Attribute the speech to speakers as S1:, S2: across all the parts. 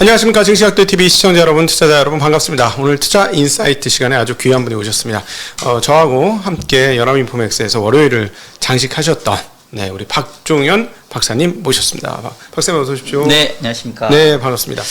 S1: 안녕하십니까. 증시학대TV 시청자 여러분, 투자자 여러분 반갑습니다. 오늘 투자 인사이트 시간에 아주 귀한 분이 오셨습니다. 저하고 함께 연합인포맥스에서 월요일을 장식하셨던 우리 박종현 박사님 모셨습니다. 박사님 어서 오십시오.
S2: 네, 안녕하십니까.
S1: 네, 반갑습니다.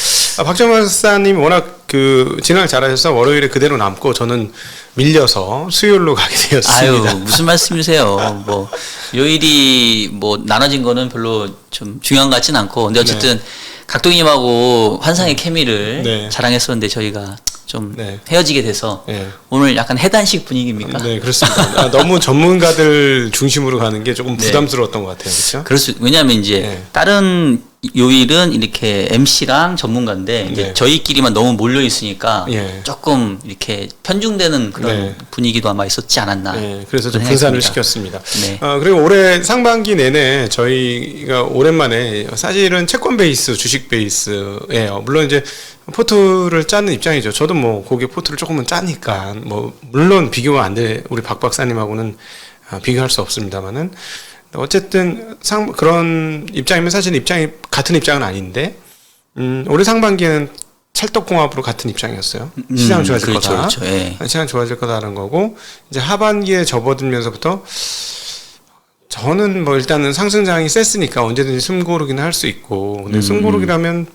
S1: 박종현 박사님 워낙 진행을 잘하셔서 월요일에 그대로 남고 저는 밀려서 수요일로 가게 되었습니다.
S2: 아유, 무슨 말씀이세요. 뭐 요일이 뭐 나눠진 거는 별로 좀 중요한 것 같진 않고, 근데 어쨌든 각도님하고 환상의 케미를 자랑했었는데 저희가 좀 헤어지게 돼서 오늘 약간 해단식 분위기입니까?
S1: 네, 그렇습니다. 너무 전문가들 중심으로 가는 게 조금 부담스러웠던 것 같아요. 그렇죠?
S2: 그렇죠. 왜냐하면 이제 다른 요일은 이렇게 MC랑 전문가인데 이제 저희끼리만 너무 몰려 있으니까 조금 이렇게 편중되는 그런 분위기도 아마 있었지 않았나.
S1: 그래서 좀 분산을 시켰습니다. 그리고 올해 상반기 내내 저희가 오랜만에 사실은 채권 베이스, 주식 베이스예요. 물론 이제 포트를 짜는 입장이죠. 저도 뭐 거기에 포트를 조금은 짜니까 뭐 물론 비교가 안 돼. 우리 박 박사님하고는 비교할 수 없습니다만은. 어쨌든 그런 입장이면 사실 같은 입장은 아닌데 올해 상반기에는 찰떡궁합으로 같은 입장이었어요. 시장 좋아질 거다.
S2: 그렇죠.
S1: 시장 좋아질 거다라는 거고 이제 하반기에 접어들면서부터 저는 뭐 일단은 상승장이 셌으니까 언제든지 숨고르기는 할 수 있고 근데 숨고르기라면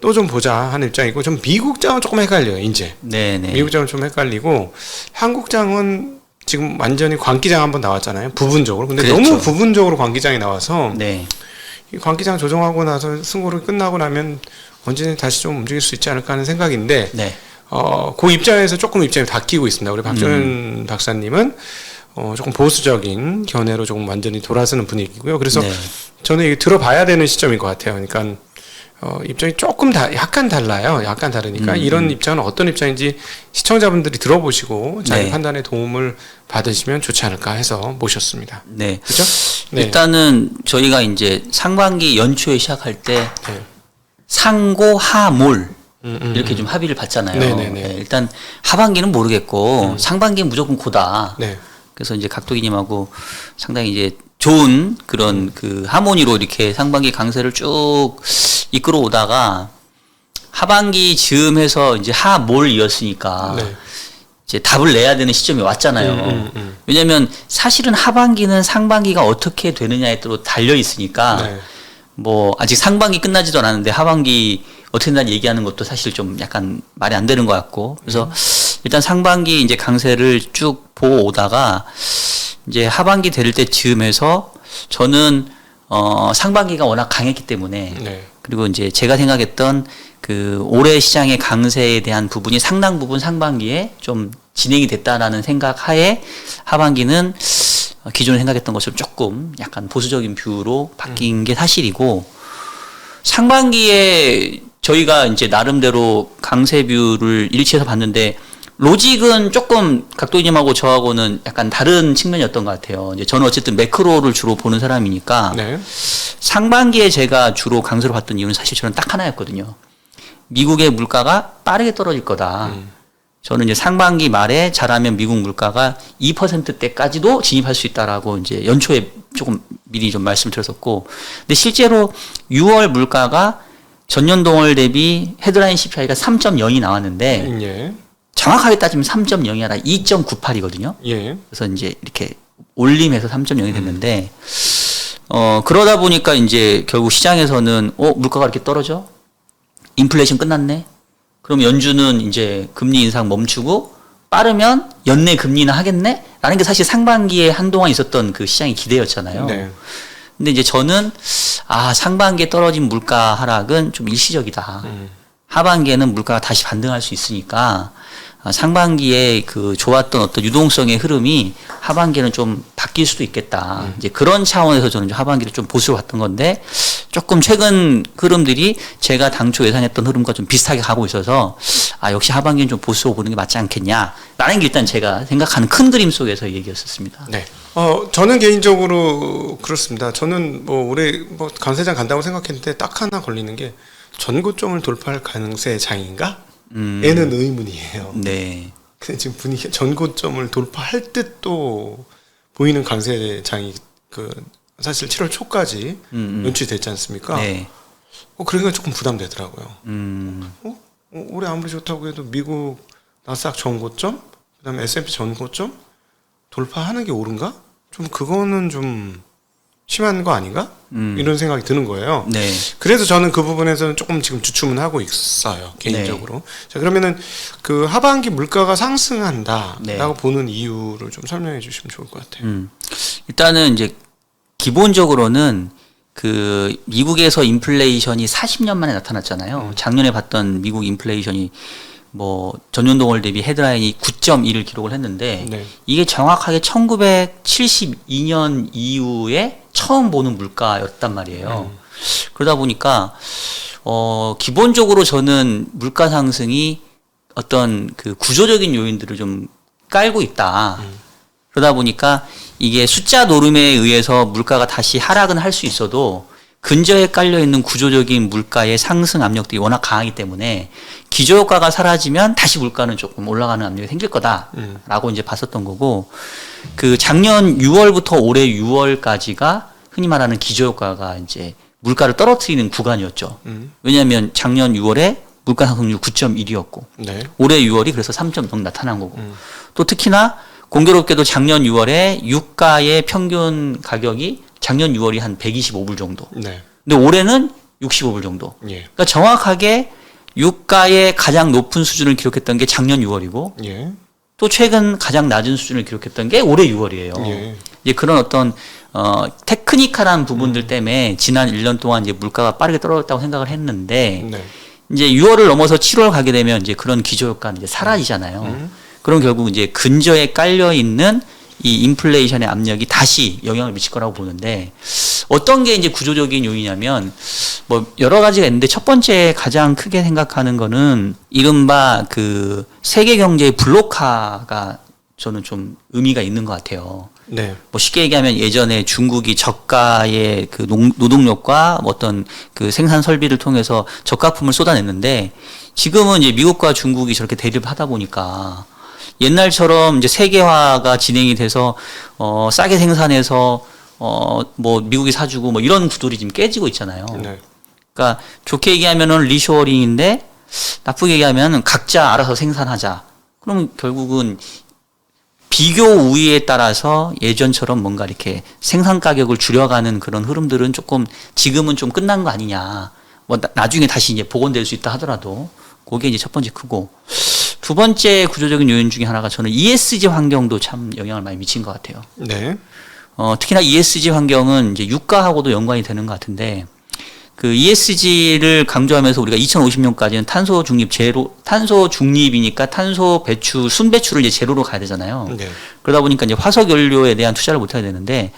S1: 또 좀 보자 하는 입장이고 좀 미국장은 조금 헷갈려요. 이제 미국장은 좀 헷갈리고 한국장은 지금 완전히 광기장 한번 나왔잖아요. 부분적으로. 근데 너무 부분적으로 광기장이 나와서 이 광기장 조정하고 나서 승고를 끝나고 나면 언제든 다시 좀 움직일 수 있지 않을까 하는 생각인데 그 입장에서 조금 입장이 바뀌고 있습니다. 우리 박종현 박사님은 조금 보수적인 견해로 조금 완전히 돌아서는 분위기고요. 그래서 저는 이게 들어봐야 되는 시점인 것 같아요. 그러니까 입장이 조금 약간 달라요. 약간 다르니까 이런 입장은 어떤 입장인지 시청자분들이 들어보시고 자기 판단에 도움을 받으시면 좋지 않을까 해서 모셨습니다.
S2: 네.
S1: 그렇죠?
S2: 일단은 저희가 이제 상반기 연초에 시작할 때 상고하몰 이렇게 좀 합의를 봤잖아요. 일단 하반기는 모르겠고 상반기는 무조건 고다. 그래서 이제 각도기님하고 상당히 이제 좋은 그런 그 하모니로 이렇게 상반기 강세를 쭉 이끌어 오다가 하반기 즈음해서 이제 하몰이었으니까 이제 답을 내야 되는 시점이 왔잖아요. 왜냐면 사실은 하반기는 상반기가 어떻게 되느냐에 또 달려 있으니까 뭐 아직 상반기 끝나지도 않았는데 하반기 어떻게 된다 얘기하는 것도 사실 좀 약간 말이 안 되는 것 같고 그래서 일단 상반기 이제 강세를 쭉 보고 오다가 이제 하반기 될 때 즈음해서 저는 상반기가 워낙 강했기 때문에 그리고 이제 제가 생각했던 그 올해 시장의 강세에 대한 부분이 상당 부분 상반기에 좀 진행이 됐다라는 생각 하에 하반기는 기존에 생각했던 것처럼 조금 약간 보수적인 뷰로 바뀐 게 사실이고 상반기에 저희가 이제 나름대로 강세 뷰를 일치해서 봤는데 로직은 조금 각도님하고 저하고는 약간 다른 측면이었던 것 같아요. 이제 저는 어쨌든 매크로를 주로 보는 사람이니까 상반기에 제가 주로 강세로 봤던 이유는 사실 저는 딱 하나였거든요. 미국의 물가가 빠르게 떨어질 거다. 저는 이제 상반기 말에 잘하면 미국 물가가 2%대까지도 진입할 수 있다라고 이제 연초에 조금 미리 좀 말씀드렸었고, 근데 실제로 6월 물가가 전년 동월 대비 헤드라인 CPI가 3.0이 나왔는데 정확하게 따지면 3.0이 아니라 2.98이거든요. 그래서 이제 이렇게 올림해서 3.0이 됐는데, 그러다 보니까 이제 결국 시장에서는, 물가가 이렇게 떨어져? 인플레이션 끝났네? 그럼 연준은 이제 금리 인상 멈추고, 빠르면 연내 금리나 하겠네? 라는 게 사실 상반기에 한동안 있었던 그 시장의 기대였잖아요. 근데 이제 저는, 상반기에 떨어진 물가 하락은 좀 일시적이다. 하반기에는 물가가 다시 반등할 수 있으니까, 상반기에 그 좋았던 어떤 유동성의 흐름이 하반기에는 좀 바뀔 수도 있겠다. 이제 그런 차원에서 저는 하반기를 좀 보수로 봤던 건데 조금 최근 흐름들이 제가 당초 예상했던 흐름과 좀 비슷하게 가고 있어서 역시 하반기는 좀 보수로 보는 게 맞지 않겠냐라는 게 일단 제가 생각하는 큰 그림 속에서 얘기였었습니다.
S1: 저는 개인적으로 그렇습니다. 저는 뭐 올해 강세장 간다고 생각했는데 딱 하나 걸리는 게 전고점을 돌파할 가능성의 장인가? 에는 의문이에요. 근데 지금 분위기 전고점을 돌파할 듯 또 보이는 강세장이 사실 7월 초까지 연출됐지 않습니까? 그러니까 조금 부담되더라고요. 올해 아무리 좋다고 해도 미국 나스닥 전고점, 그다음에 S&P 전고점 돌파하는 게 옳은가? 좀 그거는 좀 심한 거 아닌가? 이런 생각이 드는 거예요.
S2: 네.
S1: 그래서 저는 그 부분에서는 조금 지금 주춤은 하고 있어요. 개인적으로.
S2: 네.
S1: 자, 그러면은 그 하반기 물가가 상승한다라고
S2: 네.
S1: 보는 이유를 좀 설명해 주시면 좋을 것 같아요.
S2: 일단은 이제 기본적으로는 그 미국에서 인플레이션이 40년 만에 나타났잖아요. 작년에 봤던 미국 인플레이션이 뭐 전년동월 대비 헤드라인이 9.1을 기록을 했는데
S1: 네.
S2: 이게 정확하게 1972년 이후에 처음 보는 물가였단 말이에요. 그러다 보니까 기본적으로 저는 물가 상승이 어떤 그 구조적인 요인들을 좀 깔고 있다. 그러다 보니까 이게 숫자 노름에 의해서 물가가 다시 하락은 할 수 있어도 근저에 깔려 있는 구조적인 물가의 상승 압력들이 워낙 강하기 때문에 기저효과가 사라지면 다시 물가는 조금 올라가는 압력이 생길 거다라고 이제 봤었던 거고, 그 작년 6월부터 올해 6월까지가 흔히 말하는 기저효과가 이제 물가를 떨어뜨리는 구간이었죠. 왜냐하면 작년 6월에 물가 상승률 9.1이었고
S1: 네.
S2: 올해 6월이 그래서 3.0 나타난 거고, 또 특히나 공교롭게도 작년 6월에 유가의 평균 가격이 작년 6월이 한 125불 정도.
S1: 네.
S2: 근데 올해는 65불 정도.
S1: 예.
S2: 그러니까 정확하게 유가의 가장 높은 수준을 기록했던 게 작년 6월이고
S1: 예.
S2: 또 최근 가장 낮은 수준을 기록했던 게 올해 6월이에요.
S1: 예.
S2: 이제 그런 어떤 테크니컬한 부분들 때문에 지난 1년 동안 이제 물가가 빠르게 떨어졌다고 생각을 했는데
S1: 네.
S2: 이제 6월을 넘어서 7월 가게 되면 이제 그런 기저효과는 이제 사라지잖아요. 그럼 결국 이제 근저에 깔려 있는 이 인플레이션의 압력이 다시 영향을 미칠 거라고 보는데, 어떤 게 이제 구조적인 요인이냐면 뭐 여러 가지가 있는데 첫 번째 가장 크게 생각하는 거는 이른바 그 세계 경제의 블록화가 저는 좀 의미가 있는 것 같아요.
S1: 네.
S2: 뭐 쉽게 얘기하면 예전에 중국이 저가의 그 노동력과 어떤 그 생산 설비를 통해서 저가품을 쏟아냈는데, 지금은 이제 미국과 중국이 저렇게 대립하다 보니까 옛날처럼 이제 세계화가 진행이 돼서 싸게 생산해서 뭐 미국이 사주고 뭐 이런 구조들이 지금 깨지고 있잖아요.
S1: 네.
S2: 그러니까 좋게 얘기하면은 리쇼어링인데 나쁘게 얘기하면 각자 알아서 생산하자. 그럼 결국은 비교 우위에 따라서 예전처럼 뭔가 이렇게 생산 가격을 줄여가는 그런 흐름들은 조금 지금은 좀 끝난 거 아니냐. 뭐 나중에 다시 이제 복원될 수 있다 하더라도 그게 이제 첫 번째 크고, 두 번째 구조적인 요인 중에 하나가 저는 ESG 환경도 참 영향을 많이 미친 것 같아요.
S1: 네.
S2: 특히나 ESG 환경은 이제 유가하고도 연관이 되는 것 같은데, 그 ESG를 강조하면서 우리가 2050년까지는 탄소 중립이니까 탄소 배출, 순배출을 이제 제로로 가야 되잖아요.
S1: 네.
S2: 그러다 보니까 이제 화석 연료에 대한 투자를 못 해야 되는데,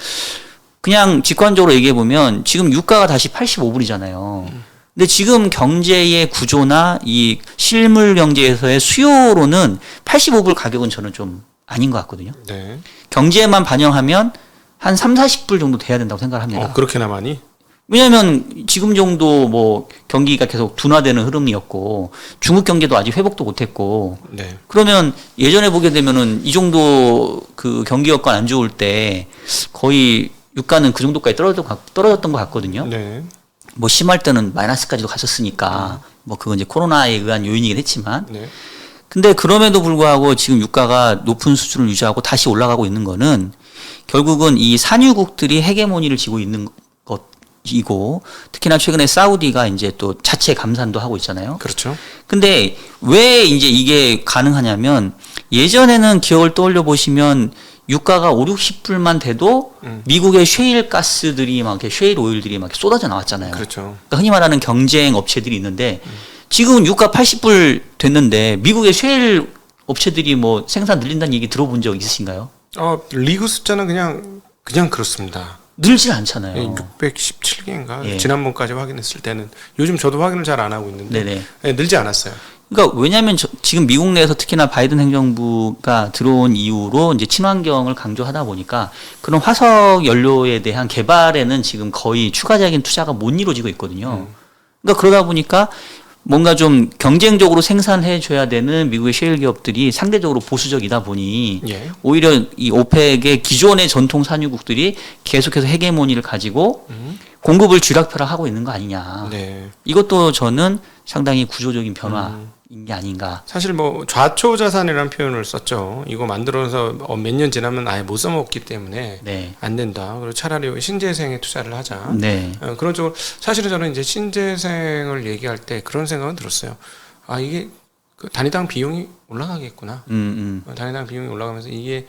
S2: 그냥 직관적으로 얘기해 보면 지금 유가가 다시 85불이잖아요. 근데 지금 경제의 구조나 이 실물 경제에서의 수요로는 85불 가격은 저는 좀 아닌 것 같거든요.
S1: 네.
S2: 경제에만 반영하면 한 3, 40불 정도 돼야 된다고 생각을 합니다.
S1: 그렇게나 많이?
S2: 왜냐하면 지금 정도 뭐 경기가 계속 둔화되는 흐름이었고 중국 경제도 아직 회복도 못했고,
S1: 네.
S2: 그러면 예전에 보게 되면은 이 정도 그 경기 여건 안 좋을 때 거의 유가는 그 정도까지 떨어졌던 것 같거든요.
S1: 네.
S2: 뭐 심할 때는 마이너스까지도 갔었으니까 뭐 그건 이제 코로나에 의한 요인이긴 했지만,
S1: 네.
S2: 근데 그럼에도 불구하고 지금 유가가 높은 수준을 유지하고 다시 올라가고 있는 거는 결국은 이 산유국들이 헤게모니를 쥐고 있는 것이고, 특히나 최근에 사우디가 이제 또 자체 감산도 하고 있잖아요.
S1: 그렇죠.
S2: 근데 왜 이제 이게 가능하냐면, 예전에는 기억을 떠올려 보시면 유가가 5, 60불만 돼도 미국의 셰일 가스들이 막 이렇게 셰일 오일들이 막 이렇게 쏟아져 나왔잖아요.
S1: 그렇죠.
S2: 그러니까 흔히 말하는 경쟁 업체들이 있는데, 지금은 유가 80불 됐는데 미국의 셰일 업체들이 뭐 생산 늘린다는 얘기 들어본 적 있으신가요?
S1: 리그 숫자는 그냥 그렇습니다.
S2: 늘질 않잖아요.
S1: 617개인가?
S2: 예.
S1: 지난번까지 확인했을 때는. 요즘 저도 확인을 잘 안 하고 있는데.
S2: 네네.
S1: 네, 늘지 않았어요.
S2: 그러니까 왜냐하면 지금 미국 내에서 특히나 바이든 행정부가 들어온 이후로 이제 친환경을 강조하다 보니까 그런 화석 연료에 대한 개발에는 지금 거의 추가적인 투자가 못 이루어지고 있거든요. 그러니까 그러다 보니까 뭔가 좀 경쟁적으로 생산해 줘야 되는 미국의 셰일 기업들이 상대적으로 보수적이다 보니
S1: 예.
S2: 오히려 이 오펙의 기존의 전통 산유국들이 계속해서 헤게모니를 가지고 공급을 쥐락펴락하고 있는 거 아니냐.
S1: 네.
S2: 이것도 저는 상당히 구조적인 변화인 게 아닌가.
S1: 사실 뭐 좌초 자산이라는 표현을 썼죠. 이거 만들어서 몇 년 지나면 아예 못 써먹기 때문에
S2: 네.
S1: 안 된다. 그리고 차라리 신재생에 투자를 하자.
S2: 네.
S1: 그런 쪽으로 사실은 저는 이제 신재생을 얘기할 때 그런 생각은 들었어요. 아 이게 그 단위당 비용이 올라가겠구나. 단위당 비용이 올라가면서 이게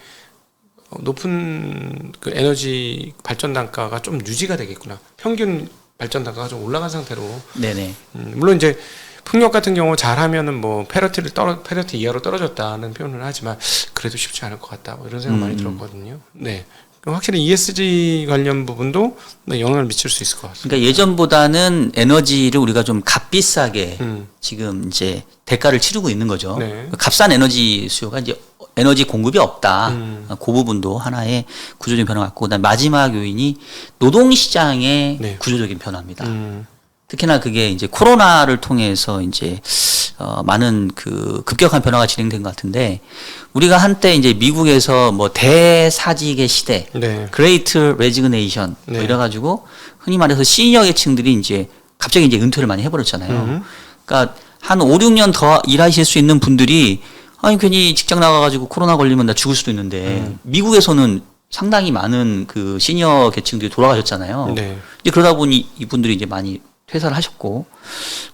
S1: 높은 그 에너지 발전 단가가 좀 유지가 되겠구나. 평균 발전 단가가 좀 올라간 상태로.
S2: 네네.
S1: 물론 이제 풍력 같은 경우 잘하면은 뭐 페러티 이하로 떨어졌다는 표현을 하지만 그래도 쉽지 않을 것 같다. 뭐 이런 생각 많이 들었거든요. 네. 그럼 확실히 ESG 관련 부분도 영향을 미칠 수 있을 것 같습니다.
S2: 그러니까 예전보다는 에너지를 우리가 좀 값비싸게 지금 이제 대가를 치르고 있는 거죠.
S1: 네.
S2: 값싼 에너지 수요가 이제 에너지 공급이 없다. 그 부분도 하나의 구조적인 변화 같고, 그다음 마지막 요인이 노동시장의
S1: 네.
S2: 구조적인 변화입니다. 특히나 그게 이제 코로나를 통해서 이제 많은 그 급격한 변화가 진행된 것 같은데, 우리가 한때 이제 미국에서 뭐 대사직의 시대,
S1: 네.
S2: 그레이트 레지그네이션 뭐
S1: 네.
S2: 이래가지고 흔히 말해서 시니어 계층들이 이제 갑자기 이제 은퇴를 많이 해버렸잖아요. 그러니까 한 5, 6년 더 일하실 수 있는 분들이 아니 괜히 직장 나가가지고 코로나 걸리면 나 죽을 수도 있는데 미국에서는 상당히 많은 그 시니어 계층들이 돌아가셨잖아요.
S1: 네.
S2: 이제 그러다 보니 이분들이 이제 많이 퇴사를 하셨고,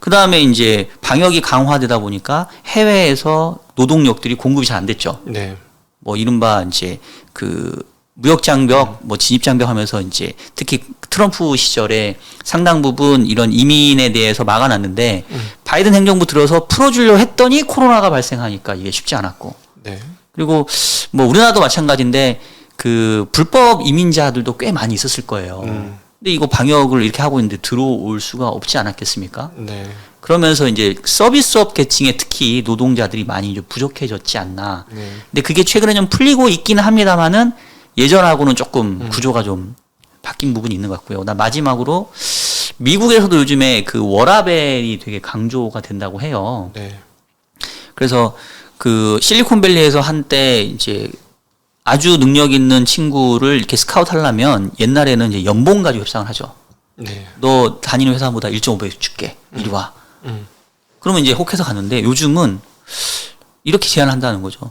S2: 그 다음에 이제 방역이 강화되다 보니까 해외에서 노동력들이 공급이 잘 안 됐죠.
S1: 네.
S2: 뭐 이른바 이제 그 무역 장벽, 뭐 진입 장벽 하면서 이제 특히 트럼프 시절에 상당 부분 이런 이민에 대해서 막아놨는데 바이든 행정부 들어서 풀어주려 했더니 코로나가 발생하니까 이게 쉽지 않았고.
S1: 네.
S2: 그리고 뭐 우리나라도 마찬가지인데 그 불법 이민자들도 꽤 많이 있었을 거예요. 근데 이거 방역을 이렇게 하고 있는데 들어올 수가 없지 않았겠습니까?
S1: 네.
S2: 그러면서 이제 서비스업 계층에 특히 노동자들이 많이 좀 부족해졌지 않나.
S1: 네.
S2: 근데 그게 최근에 좀 풀리고 있기는 합니다만은 예전하고는 조금 구조가 좀 바뀐 부분이 있는 것 같고요. 나 마지막으로 미국에서도 요즘에 그 워라밸이 되게 강조가 된다고 해요.
S1: 네.
S2: 그래서 그 실리콘밸리에서 한때 이제 아주 능력 있는 친구를 이렇게 스카우트 하려면 옛날에는 이제 연봉 가지고 협상을 하죠.
S1: 네.
S2: 너 다니는 회사보다 1.5배 줄게. 이리 와. 그러면 이제 혹해서 가는데 요즘은 이렇게 제안을 한다는 거죠.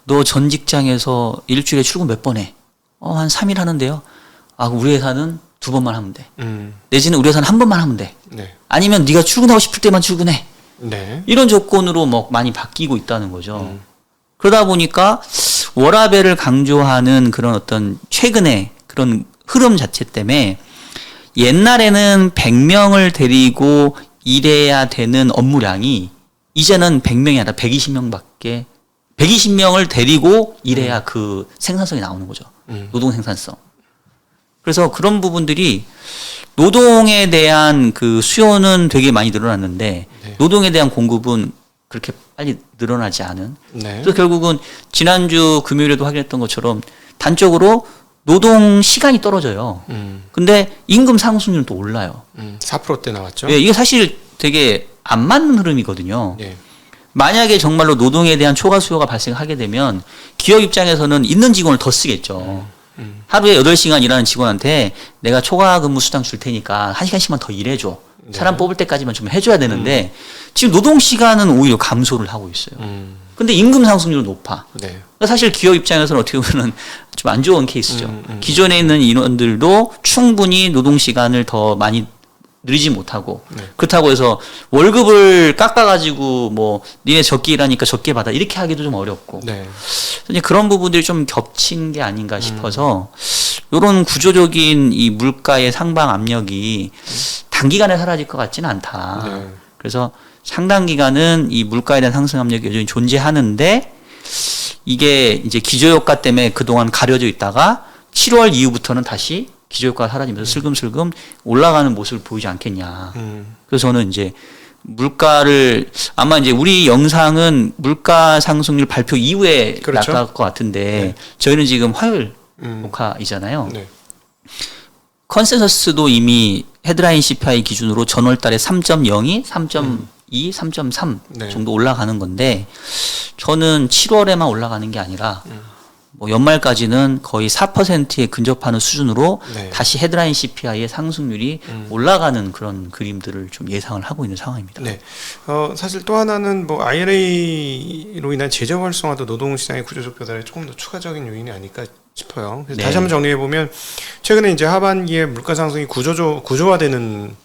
S2: 너 전 직장에서 일주일에 출근 몇 번 해? 한 3일 하는데요. 아, 우리 회사는 2번만 하면 돼. 내지는 우리 회사는 1번만 하면 돼.
S1: 네.
S2: 아니면 네가 출근하고 싶을 때만 출근해.
S1: 네.
S2: 이런 조건으로 뭐 많이 바뀌고 있다는 거죠. 그러다 보니까 워라밸을 강조하는 그런 어떤 최근의 그런 흐름 자체 때문에 옛날에는 100명을 데리고 일해야 되는 업무량이 이제는 100명이 아니라 120명밖에 120명을 데리고 일해야 그 생산성이 나오는 거죠. 노동 생산성. 그래서 그런 부분들이 노동에 대한 그 수요는 되게 많이 늘어났는데
S1: 네.
S2: 노동에 대한 공급은 그렇게 빨리 늘어나지 않은.
S1: 네.
S2: 그래서 결국은 지난주 금요일에도 확인했던 것처럼 단적으로 노동 시간이 떨어져요. 근데 임금 상승률은 또 올라요.
S1: 4%대 나왔죠.
S2: 예, 이게 사실 되게 안 맞는 흐름이거든요.
S1: 네.
S2: 만약에 정말로 노동에 대한 초과 수요가 발생하게 되면 기업 입장에서는 있는 직원을 더 쓰겠죠. 하루에 8시간 일하는 직원한테 내가 초과 근무 수당 줄 테니까 1시간씩만 더 일해줘.
S1: 네.
S2: 사람 뽑을 때까지만 좀 해줘야 되는데 지금 노동 시간은 오히려 감소를 하고 있어요. 근데 임금 상승률은 높아.
S1: 네.
S2: 그러니까 사실 기업 입장에서는 어떻게 보면 좀 안 좋은 케이스죠. 기존에 있는 인원들도 충분히 노동 시간을 더 많이 늘리지 못하고
S1: 네.
S2: 그렇다고 해서 월급을 깎아가지고 뭐 니네 적게 일하니까 적게 받아 이렇게 하기도 좀 어렵고
S1: 네.
S2: 이제 그런 부분들이 좀 겹친 게 아닌가 싶어서 이런 구조적인 이 물가의 상방 압력이 단기간에 사라질 것 같지는 않다.
S1: 네.
S2: 그래서 상당 기간은 이 물가에 대한 상승 압력이 여전히 존재하는데 이게 이제 기저효과 때문에 그동안 가려져 있다가 7월 이후부터는 다시 기저효과가 사라지면서 슬금슬금 올라가는 모습을 보이지 않겠냐. 그래서 저는 이제 물가를 아마 이제 우리 영상은 물가 상승률 발표 이후에
S1: 그렇죠.
S2: 나갈 것 같은데
S1: 네.
S2: 저희는 지금 화요일 녹화이잖아요.
S1: 네.
S2: 컨센서스도 이미 헤드라인 CPI 기준으로 전월 달에 3.02, 3.3
S1: 네.
S2: 정도 올라가는 건데 저는 7월에만 올라가는 게 아니라 뭐 연말까지는 거의 4%에 근접하는 수준으로
S1: 네.
S2: 다시 헤드라인 CPI의 상승률이 올라가는 그런 그림들을 좀 예상을 하고 있는 상황입니다.
S1: 네. 사실 또 하나는 뭐 IRA로 인한 재정 활성화도 노동시장의 구조적 변화에 조금 더 추가적인 요인이 아닐까 싶어요. 그래서
S2: 네.
S1: 다시 한번 정리해 보면 최근에 이제 하반기에 물가 상승이 구조화되는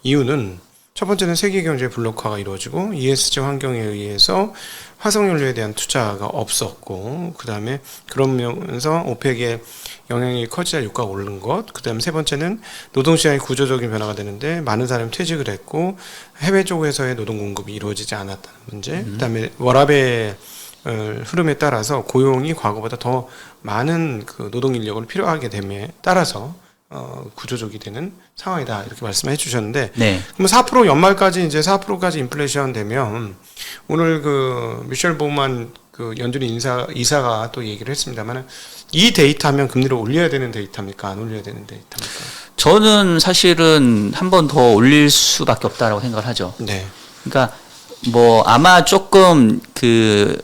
S1: 이유는 첫 번째는 세계 경제 블록화가 이루어지고 ESG 환경에 의해서 화석연료에 대한 투자가 없었고, 그 다음에 그러면서 오펙의 영향이 커지자 유가가 오른 것, 그 다음에 세 번째는 노동시장의 구조적인 변화가 되는데 많은 사람이 퇴직을 했고 해외 쪽에서의 노동 공급이 이루어지지 않았다는 문제, 그 다음에 워라밸 흐름에 따라서 고용이 과거보다 더 많은 그 노동 인력을 필요하게 됨에 따라서 구조적이 되는 상황이다 이렇게 말씀해 주셨는데,
S2: 네.
S1: 그럼 4% 연말까지 이제 4%까지 인플레이션 되면 오늘 그 미셸 보만 그 연준이 이사가 또 얘기를 했습니다만 이 데이터면 금리를 올려야 되는 데이터입니까? 안 올려야 되는 데이터입니까?
S2: 저는 사실은 한 번 더 올릴 수밖에 없다라고 생각을 하죠.
S1: 네.
S2: 그러니까 뭐 아마 조금 그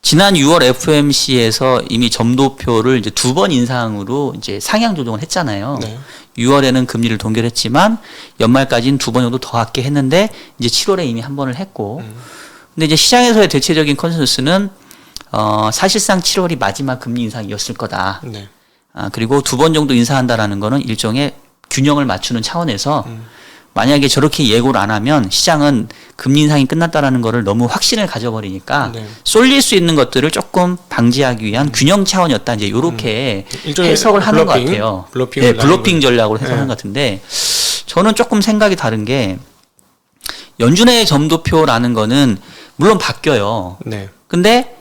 S2: 지난 6월 FOMC에서 이미 점도표를 이제 2번 인상으로 이제 상향 조정을 했잖아요.
S1: 네.
S2: 6월에는 금리를 동결했지만 연말까지는 2번 정도 더 할게 했는데 이제 7월에 이미 한 번을 했고, 근데 이제 시장에서의 대체적인 컨센서스는 사실상 7월이 마지막 금리 인상이었을 거다.
S1: 네.
S2: 그리고 2번 정도 인상한다라는 거는 일종의 균형을 맞추는 차원에서 만약에 저렇게 예고를 안 하면 시장은 금리 인상이 끝났다라는 거를 너무 확신을 가져버리니까
S1: 네.
S2: 쏠릴 수 있는 것들을 조금 방지하기 위한 균형 차원이었다. 이제 이렇게
S1: 일종의
S2: 해석을 하는 것
S1: 블러핑?
S2: 같아요.
S1: 블러핑을
S2: 네, 블러핑
S1: 날리고.
S2: 전략으로 해석하는
S1: 네.
S2: 것 같은데 저는 조금 생각이 다른 게 연준의 점도표라는 거는 물론 바뀌어요.
S1: 네.
S2: 근데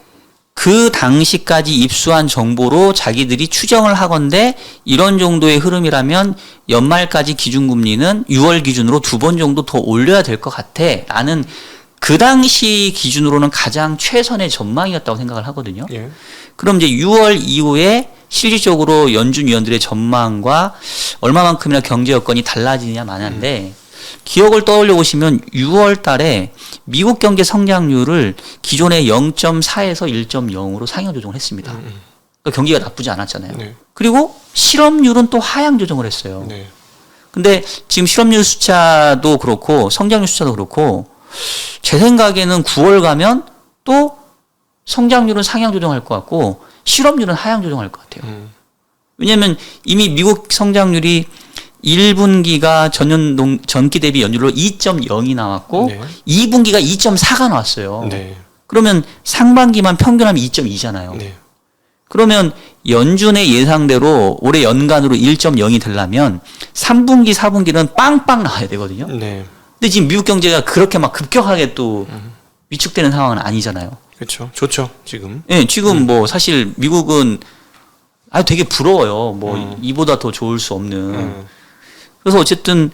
S2: 그 당시까지 입수한 정보로 자기들이 추정을 하건대 이런 정도의 흐름이라면 연말까지 기준금리는 6월 기준으로 2번 정도 더 올려야 될 것 같아 라는 그 당시 기준으로는 가장 최선의 전망이었다고 생각을 하거든요.
S1: 예.
S2: 그럼 이제 6월 이후에 실질적으로 연준 위원들의 전망과 얼마만큼이나 경제 여건이 달라지느냐 마냐인데 기억을 떠올려 보시면 6월 달에 미국 경제 성장률을 기존의 0.4에서 1.0으로 상향 조정을 했습니다. 그러니까 경기가 나쁘지 않았잖아요.
S1: 네.
S2: 그리고 실업률은 또 하향 조정을 했어요.
S1: 네.
S2: 근데 지금 실업률 숫자도 그렇고 성장률 숫자도 그렇고 제 생각에는 9월 가면 또 성장률은 상향 조정할 것 같고 실업률은 하향 조정할 것 같아요. 왜냐하면 이미 미국 성장률이 1분기가 전기 대비 연율로 2.0이 나왔고
S1: 네.
S2: 2분기가 2.4가 나왔어요.
S1: 네.
S2: 그러면 상반기만 평균하면 2.2잖아요.
S1: 네.
S2: 그러면 연준의 예상대로 올해 연간으로 1.0이 되려면 3분기, 4분기는 빵빵 나와야 되거든요.
S1: 네.
S2: 근데 지금 미국 경제가 그렇게 막 급격하게 또 위축되는 상황은 아니잖아요.
S1: 그렇죠. 좋죠. 지금.
S2: 예, 지금 뭐 사실 미국은 되게 부러워요. 뭐 이보다 더 좋을 수 없는. 그래서 어쨌든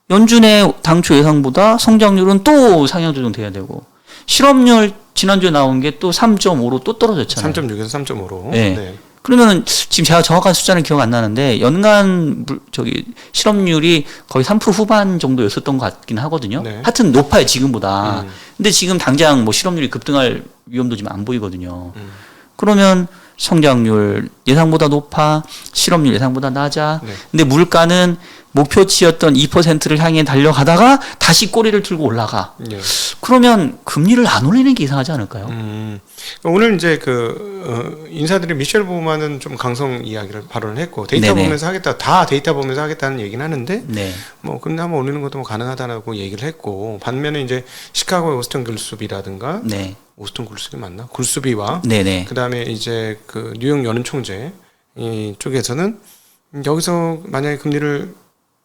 S2: 연준의 당초 예상보다 성장률은 또 상향 조정돼야 되고 실업률 지난주에 나온 게 또 3.5로 또 떨어졌잖아요.
S1: 3.6에서 3.5로.
S2: 네.
S1: 네.
S2: 그러면은 지금 제가 정확한 숫자는 기억 안 나는데 연간 실업률이 거의 3% 후반 정도였었던 것 같긴 하거든요.
S1: 네.
S2: 하여튼 높아요 지금보다. 근데 지금 당장 뭐 실업률이 급등할 위험도 지금 안 보이거든요. 그러면 성장률 예상보다 높아, 실업률 예상보다 낮아.
S1: 네.
S2: 근데 물가는 목표치였던 2%를 향해 달려가다가 다시 꼬리를 들고 올라가.
S1: 네.
S2: 그러면 금리를 안 올리는 게 이상하지 않을까요?
S1: 오늘 이제 인사들이 미셸 보만은 좀 강성 이야기를 발언을 했고 데이터
S2: 네네.
S1: 보면서 하겠다, 다 데이터 보면서 하겠다는 얘기는 하는데
S2: 네.
S1: 뭐 근데 한번 올리는 것도 뭐 가능하다라고 얘기를 했고, 반면에 이제 시카고의 오스턴 굴수비라든가
S2: 네.
S1: 오스턴 굴수비 맞나? 굴수비와
S2: 네네.
S1: 그다음에 이제 그 뉴욕 연은 총재 이 쪽에서는 여기서 만약에 금리를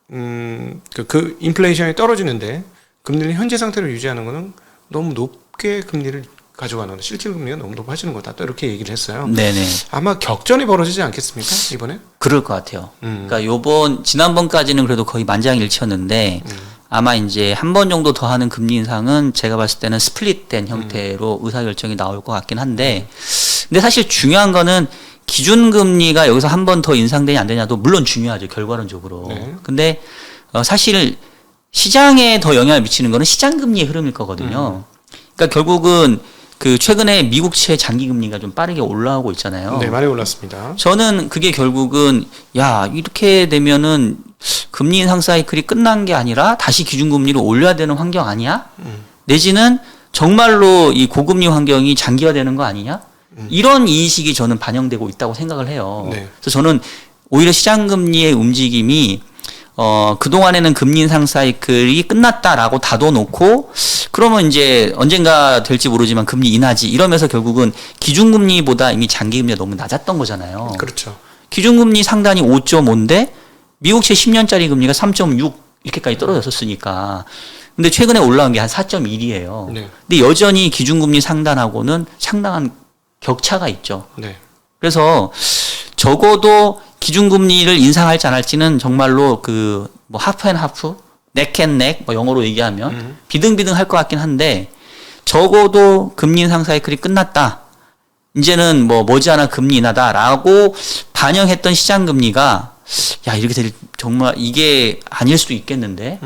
S1: 그 인플레이션이 떨어지는데 금리를 현재 상태로 유지하는 거는 너무 높게 금리를 가져가는, 실질 금리가 너무 높아지는 거다, 또 이렇게 얘기를 했어요.
S2: 네네.
S1: 아마 격전이 벌어지지 않겠습니까 이번에?
S2: 그럴 것 같아요. 그러니까 지난번까지는 그래도 거의 만장일치였는데 아마 이제 한 번 정도 더 하는 금리 인상은 제가 봤을 때는 스플릿된 형태로 의사결정이 나올 것 같긴 한데, 근데 사실 중요한 거는 기준금리가 여기서 한 번 더 인상되냐 안 되냐도 물론 중요하죠, 결과론적으로.
S1: 네.
S2: 근데 사실 시장에 더 영향을 미치는 거는 시장 금리의 흐름일 거거든요. 그러니까 결국은 그 최근에 미국채 장기 금리가 좀 빠르게 올라오고 있잖아요.
S1: 네, 많이 올랐습니다.
S2: 저는 그게 결국은 야 이렇게 되면은 금리 인상 사이클이 끝난 게 아니라 다시 기준금리를 올려야 되는 환경 아니야? 내지는 정말로 이 고금리 환경이 장기화되는 거 아니냐? 이런 인식이 저는 반영되고 있다고 생각을 해요.
S1: 네.
S2: 그래서 저는 오히려 시장 금리의 움직임이 그동안에는 금리 인상 사이클이 끝났다라고 닫아놓고 그러면 이제 언젠가 될지 모르지만 금리 인하지 이러면서 결국은 기준금리보다 이미 장기금리가 너무 낮았던 거잖아요.
S1: 그렇죠.
S2: 기준금리 상단이 5.5인데 미국채 10년짜리 금리가 3.6 이렇게까지 떨어졌었으니까 근데 최근에 올라온 게 한 4.1이에요.
S1: 네.
S2: 근데 여전히 기준금리 상단하고는 상당한 격차가 있죠.
S1: 네.
S2: 그래서 적어도 기준금리를 인상할지 안 할지는 정말로 그 뭐 하프 앤 하프, 넥 앤 넥, 뭐 영어로 얘기하면 비등비등 할 것 같긴 한데 적어도 금리 인상 사이클이 끝났다. 이제는 뭐 머지않아 금리 인하다라고 반영했던 시장 금리가 야 이렇게 될 정말 이게 아닐 수도 있겠는데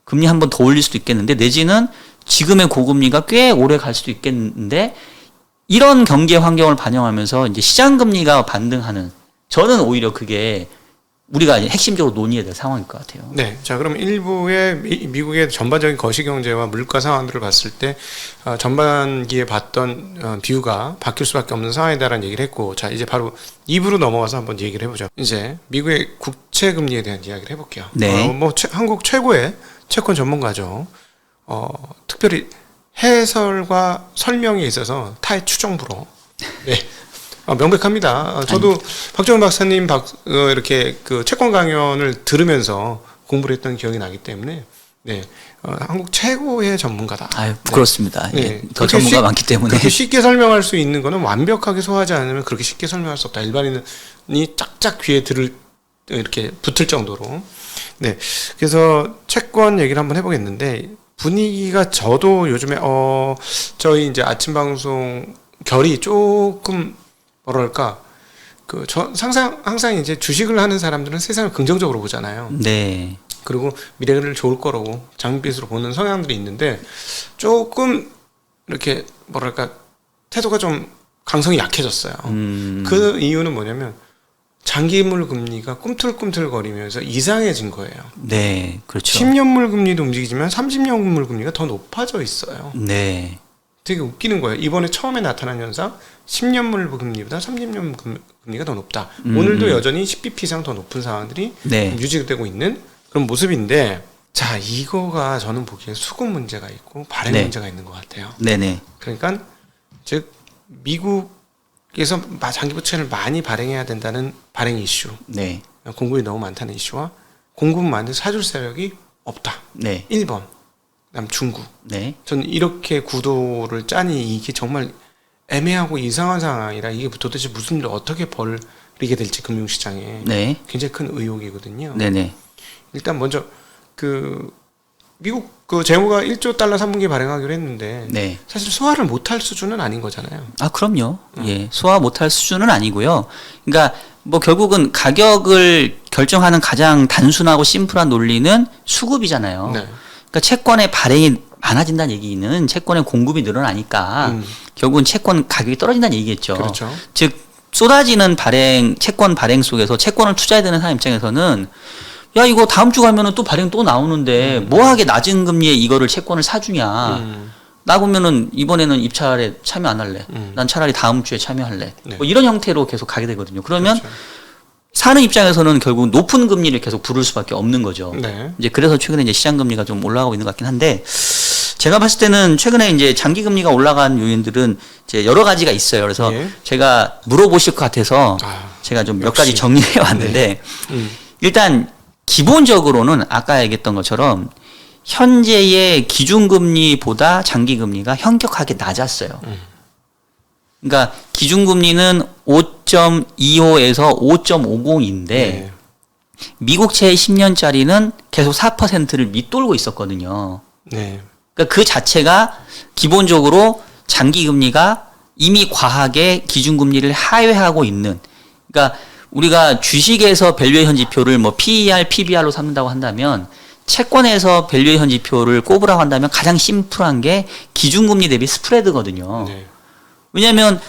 S2: 금리 한 번 더 올릴 수도 있겠는데 내지는 지금의 고금리가 꽤 오래 갈 수도 있겠는데 이런 경제 환경을 반영하면서 이제 시장 금리가 반등하는 저는 오히려 그게 우리가 핵심적으로 논의해야 될 상황일 것 같아요.
S1: 네. 자, 그럼 일부의 미국의 전반적인 거시경제와 물가 상황들을 봤을 때 전반기에 봤던 비유가 바뀔 수밖에 없는 상황이다라는 얘기를 했고, 자, 이제 바로 2부로 넘어가서 한번 얘기를 해보죠. 이제 미국의 국채 금리에 대한 이야기를 해볼게요.
S2: 네.
S1: 한국 최고의 채권 전문가죠. 특별히 해설과 설명에 있어서 타의 추정부로. 네. 명백합니다. 저도 박정훈 박사님 이렇게 그 채권 강연을 들으면서 공부를 했던 기억이 나기 때문에 네. 한국 최고의 전문가다.
S2: 아유, 부끄럽습니다.
S1: 네.
S2: 예, 더 전문가 많기 때문에.
S1: 그렇게 쉽게 설명할 수 있는 거는 완벽하게 소화하지 않으면 그렇게 쉽게 설명할 수 없다. 일반인이 짝짝 귀에 이렇게 붙을 정도로. 네. 그래서 채권 얘기를 한번 해보겠는데 분위기가 저도 요즘에 저희 이제 아침 방송 결이 조금 뭐랄까 항상 이제 주식을 하는 사람들은 세상을 긍정적으로 보잖아요.
S2: 네.
S1: 그리고 미래를 좋을 거라고 장밋빛으로 보는 성향들이 있는데 조금 이렇게 뭐랄까 태도가 좀 강성이 약해졌어요. 그 이유는 뭐냐면 장기물 금리가 꿈틀꿈틀거리면서 이상해진 거예요.
S2: 네, 그렇죠.
S1: 10년물 금리도 움직이지만 30년물 금리가 더 높아져 있어요.
S2: 네.
S1: 되게 웃기는 거예요. 이번에 처음에 나타난 현상 10년물 금리보다 30년 금리가 더 높다. 오늘도 여전히 10bp 이상 더 높은 상황들이
S2: 네.
S1: 유지되고 있는 그런 모습인데 자 이거가 저는 보기에 수급 문제가 있고 발행
S2: 네.
S1: 문제가 있는 것 같아요.
S2: 네네.
S1: 그러니까 즉 미국에서 장기부채를 많이 발행해야 된다는 발행 이슈,
S2: 네.
S1: 공급이 너무 많다는 이슈와 공급은 많은데 사줄 세력이 없다.
S2: 네.
S1: 1번 그다음 중국.
S2: 네.
S1: 저는 이렇게 구도를 짜니 이게 정말 애매하고 이상한 상황이라 이게 도대체 무슨 일을 어떻게 벌이게 될지 금융시장에
S2: 네.
S1: 굉장히 큰 의혹이거든요.
S2: 네네.
S1: 일단 먼저 미국 재무가 1조 달러 3분기 발행하기로 했는데
S2: 네.
S1: 사실 소화를 못할 수준은 아닌 거잖아요.
S2: 아, 그럼요. 예. 소화 못할 수준은 아니고요. 그러니까 뭐 결국은 가격을 결정하는 가장 단순하고 심플한 논리는 수급이잖아요.
S1: 네.
S2: 그러니까 채권의 발행이 많아진다는 얘기는 채권의 공급이 늘어나니까 결국은 채권 가격이 떨어진다는 얘기겠죠.
S1: 그렇죠.
S2: 즉 쏟아지는 채권 발행 속에서 채권을 투자해야 되는 사람 입장에서는 야 이거 다음 주 가면은 또 발행 또 나오는데 뭐하게 낮은 금리에 이거를 채권을 사주냐. 나 보면은 이번에는 입찰에 참여 안 할래. 난 차라리 다음 주에 참여할래.
S1: 네.
S2: 뭐 이런 형태로 계속 가게 되거든요. 그러면
S1: 그렇죠.
S2: 사는 입장에서는 결국 높은 금리를 계속 부를 수밖에 없는 거죠.
S1: 네.
S2: 이제 그래서 최근에 이제 시장 금리가 좀 올라가고 있는 것 같긴 한데 제가 봤을 때는 최근에 이제 장기 금리가 올라간 요인들은 이제 여러 가지가 있어요. 그래서
S1: 예.
S2: 제가 물어보실 것 같아서 제가 좀 몇 가지 정리해 왔는데 일단 기본적으로는 아까 얘기했던 것처럼 현재의 기준금리보다 장기금리가 현격하게 낮았어요. 그러니까 기준금리는 5.25에서 5.50인데
S1: 네.
S2: 미국채의 10년짜리는 계속 4%를 밑돌고 있었거든요.
S1: 네.
S2: 그러니까 그 자체가 기본적으로 장기금리가 이미 과하게 기준금리를 하회하고 있는. 그러니까 우리가 주식에서 밸류에이션 지표를 뭐 PER, PBR로 삼는다고 한다면 채권에서 밸류에이션 지표를 꼽으라고 한다면 가장 심플한 게 기준금리 대비 스프레드거든요.
S1: 네.
S2: 왜냐하면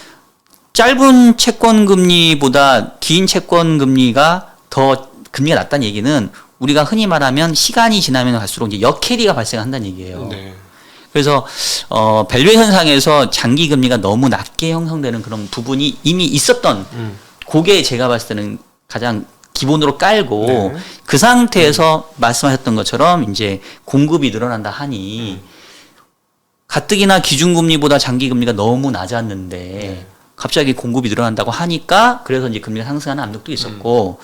S2: 짧은 채권 금리보다 긴 채권 금리가 더 금리가 낮다는 얘기는 우리가 흔히 말하면 시간이 지나면 갈수록 이제 역캐리가 발생한다는 얘기예요.
S1: 네.
S2: 그래서 밸류에이션 상에서 장기 금리가 너무 낮게 형성되는 그런 부분이 이미 있었던 그게 제가 봤을 때는 가장 기본으로 깔고
S1: 네.
S2: 그 상태에서 말씀하셨던 것처럼 이제 공급이 늘어난다 하니 가뜩이나 기준금리보다 장기금리가 너무 낮았는데
S1: 네.
S2: 갑자기 공급이 늘어난다고 하니까 그래서 이제 금리가 상승하는 압력도 있었고